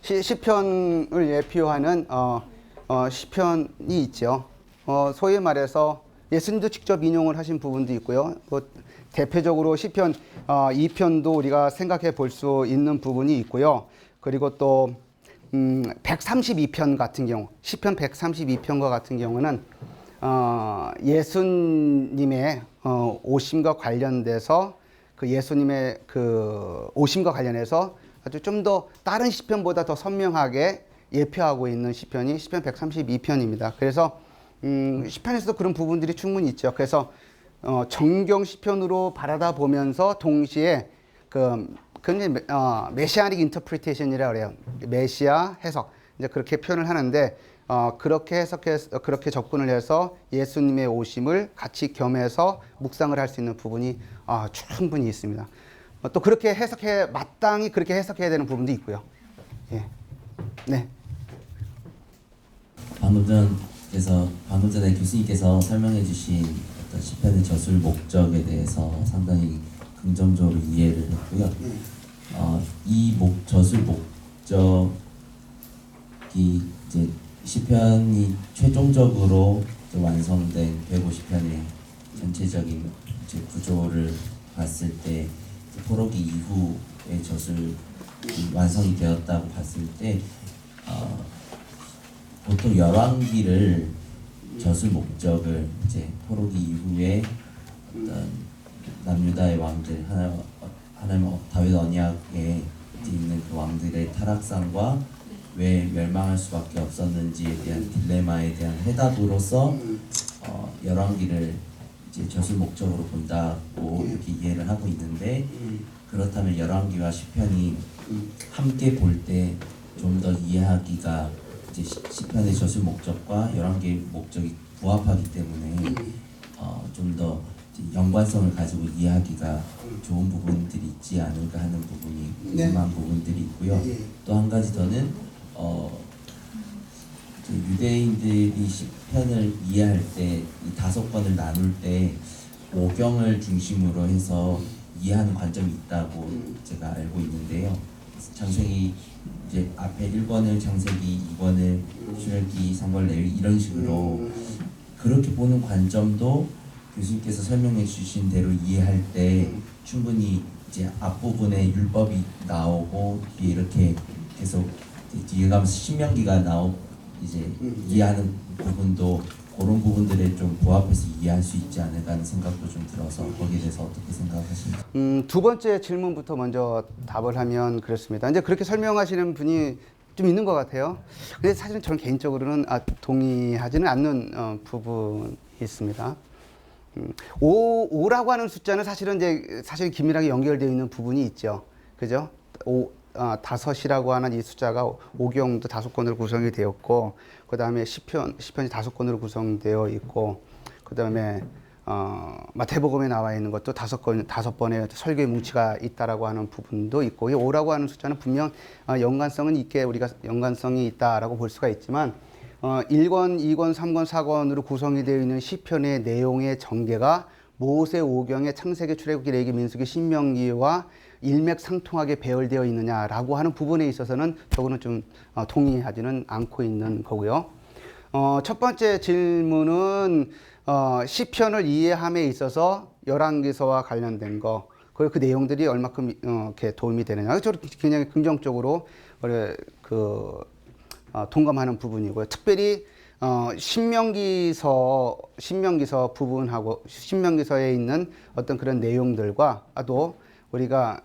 시편을 예표하는 시편이 있죠. 소위 말해서 예수님도 직접 인용을 하신 부분도 있고요. 대표적으로 시편 2편도 우리가 생각해 볼 수 있는 부분이 있고요. 그리고 또 132편 같은 경우, 시편 132편과 같은 경우는 예수님의 오심과 관련돼서 그 예수님의 그 오심과 관련해서 아주 좀 더 다른 시편보다 더 선명하게 예표하고 있는 시편이 시편 132편입니다. 그래서 시편에서도 그런 부분들이 충분히 있죠. 그래서 정경 시편으로 바라다 보면서 동시에 굉장히 메시아닉 인터프리테이션이라고 그래요. 메시아 해석, 이제 그렇게 표현을 하는데 그렇게 해석해서 그렇게 접근을 해서 예수님의 오심을 같이 겸해서 묵상을 할 수 있는 부분이 충분히 있습니다. 또 그렇게 마땅히 그렇게 해석해야 되는 부분도 있고요. 예. 네. 방금 전에 교수님께서 설명해 주신 어떤 시편의 저술 목적에 대해서 상당히 긍정적으로 이해를 했고요. 이 저술 목적이 이제 시편이 최종적으로 완성된 150편의 전체적인 구조를 봤을 때 포로기 이후의 저술이 완성이 되었다고 봤을 때 보통 열왕기를 저술 목적을 이제 포로기 이후에 어떤 남유다의 왕들 하나님 다윗 언약에 있는 그 왕들의 타락상과 왜 멸망할 수밖에 없었는지에 대한 딜레마에 대한 해답으로서 열왕기를 이제 저술 목적으로 본다고 이렇게 이해를 하고 있는데, 그렇다면 열왕기와 시편이 함께 볼 때 좀 더 이해하기가 이제 시편의 저술 목적과 열왕기의 목적이 부합하기 때문에 좀 더 연관성을 가지고 이해하기가 좋은 부분들이 있지 않을까 하는 부분이 궁금한 부분들이 있고요. 또 한 가지 더는 유대인들이 시편을 이해할 때 이 5권을 나눌 때 오경을 중심으로 해서 이해하는 관점이 있다고 제가 알고 있는데요. 장세기 이제 앞에 1권을 장세기, 2권을 출애굽기, 3권 레위 이런 식으로 그렇게 보는 관점도 교수님께서 설명해 주신 대로 이해할 때 충분히 이제 앞부분에 율법이 나오고 뒤에 이렇게 계속 뒤에 가면서 신명기가 이제 이해하는 부분도 그런 부분들에 좀 부합해서 이해할 수 있지 않을까 하는 생각도 좀 들어서 거기에 대해서 어떻게 생각하십니까? 두 번째 질문부터 먼저 답을 하면 그렇습니다. 이제 그렇게 설명하시는 분이 좀 있는 것 같아요. 근데 사실 저는 개인적으로는 동의하지는 않는 부분이 있습니다. 5라고 하는 숫자는 사실은 사실 긴밀하게 연결되어 있는 부분이 있죠. 그죠? 5이라고 하는 이 숫자가 오경도 5권으로 구성이 되었고, 그 다음에 시편이 5권으로 구성되어 있고, 그 다음에 마태복음에 나와 있는 것도 5번의 설교의 뭉치가 있다라고 하는 부분도 있고, 이 5라고 하는 숫자는 분명 우리가 연관성이 있다라고 볼 수가 있지만, 1권, 2권, 3권, 4권으로 구성이 되어 있는 시편의 내용의 전개가 모세 오경의 창세기, 출애굽기, 레위기, 민수기, 신명기와 일맥상통하게 배열되어 있느냐라고 하는 부분에 있어서는 저거는 좀 동의하지는 않고 있는 거고요. 첫 번째 질문은 시편을 이해함에 있어서 열왕기서와 관련된 거, 그 내용들이 얼마큼 이렇게 도움이 되느냐. 저는 굉장히 긍정적으로 동감하는 부분이고요. 특별히 신명기서 부분하고 신명기서에 있는 어떤 그런 내용들과 또 우리가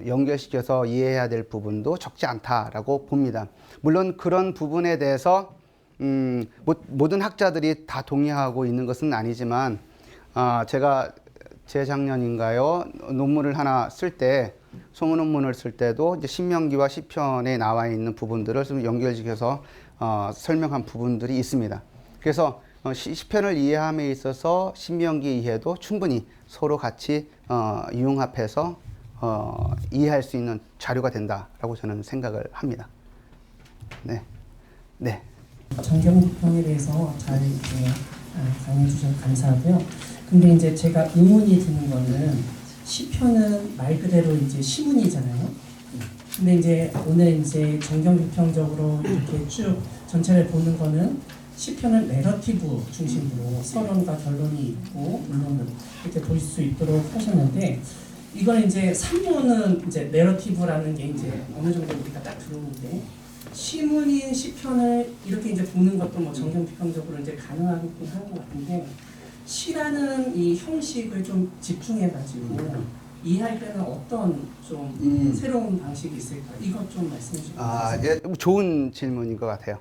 연결시켜서 이해해야 될 부분도 적지 않다라고 봅니다. 물론 그런 부분에 대해서 모든 학자들이 다 동의하고 있는 것은 아니지만 제가 재작년인가요? 논문을 하나 쓸 때 소논문을 쓸 때도 이제 신명기와 시편에 나와 있는 부분들을 좀 연결시켜서 설명한 부분들이 있습니다. 그래서 시편을 이해함에 있어서 신명기 이해도 충분히 서로 같이 융합해서 이해할 수 있는 자료가 된다라고 저는 생각을 합니다. 네. 정경비평에 대해서 잘 강의해 주셔서 감사하고요. 근데 이제 제가 의문이 드는 거는 시편은 말 그대로 이제 시문이잖아요. 근데 이제 오늘 이제 정경비평적으로 이렇게 쭉 전체를 보는 거는 시편은 내러티브 중심으로 서론과 결론이 있고 물론 이렇게 볼 수 있도록 하셨는데 이건 이제 산문은 이제 내러티브라는 게 이제 어느 정도 우리가 딱 들어오는데 시문인 시편을 이렇게 이제 보는 것도 뭐 정경비평적으로 이제 가능하긴 한 것 같은데 시라는 이 형식을 좀 집중해가지고 이해할 때는 어떤 좀 새로운 방식이 있을까? 이것 좀 말씀해 주시면 예, 좋은 질문인 것 같아요.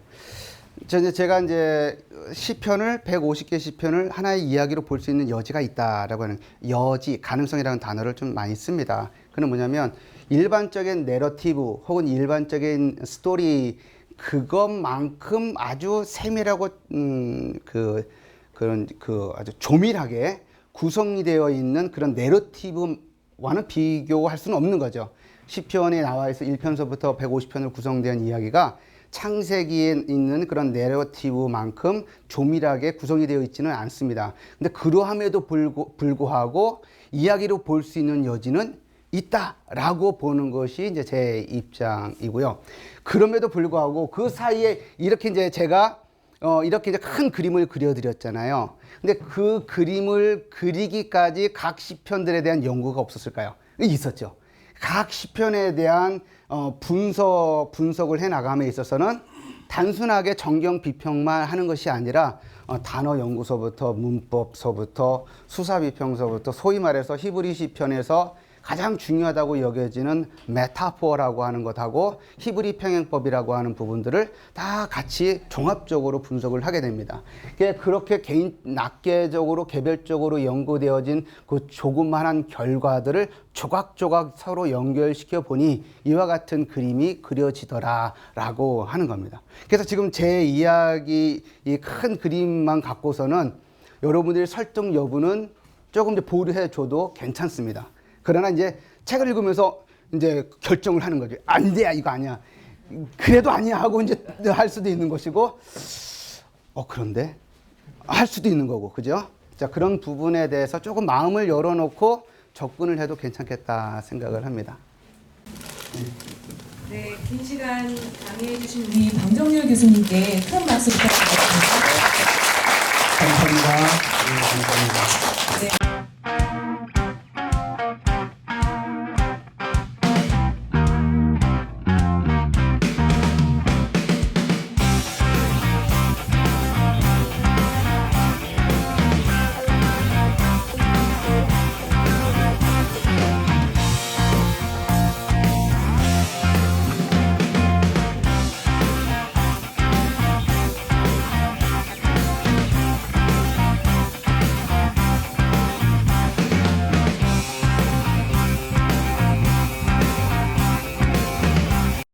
제가 이제 시편을 150개 시편을 하나의 이야기로 볼 수 있는 여지가 있다라고 하는 가능성이라는 단어를 좀 많이 습니다. 그는 뭐냐면 일반적인 내러티브 혹은 일반적인 스토리 그것만큼 아주 세밀하고 아주 조밀하게 구성이 되어 있는 그런 내러티브와는 비교할 수는 없는 거죠. 시편에 나와 있어 1편서부터 150편으로 구성된 이야기가 창세기에 있는 그런 내러티브만큼 조밀하게 구성이 되어 있지는 않습니다. 근데 그러함에도 불구하고 이야기로 볼 수 있는 여지는 있다라고 보는 것이 이제 제 입장이고요. 그럼에도 불구하고 그 사이에 이렇게 이제 제가 이렇게 이제 큰 그림을 그려드렸잖아요. 근데 그 그림을 그리기까지 각 시편들에 대한 연구가 없었을까요? 있었죠. 각 시편에 대한 분석을 해 나감에 있어서는 단순하게 정경 비평만 하는 것이 아니라 단어 연구서부터 문법서부터 수사 비평서부터 소위 말해서 히브리 시편에서 가장 중요하다고 여겨지는 메타포라고 하는 것하고 히브리 평행법이라고 하는 부분들을 다 같이 종합적으로 분석을 하게 됩니다. 그렇게 낱개적으로 개별적으로 연구되어진 그 조그만한 결과들을 조각조각 서로 연결시켜 보니 이와 같은 그림이 그려지더라라고 하는 겁니다. 그래서 지금 제 이야기 이 큰 그림만 갖고서는 여러분들의 설득 여부는 조금 이제 보류해 줘도 괜찮습니다. 그러나 이제 책을 읽으면서 이제 결정을 하는 거죠. 안 돼, 이거 아니야. 그래도 아니야 하고 이제 할 수도 있는 것이고, 그런데 할 수도 있는 거고, 그죠? 자, 그런 부분에 대해서 조금 마음을 열어놓고 접근을 해도 괜찮겠다 생각을 합니다. 네, 긴 시간 강의해주신 우리 방정열 교수님께 큰 박수 부탁드립니다. 감사합니다. 네, 감사합니다.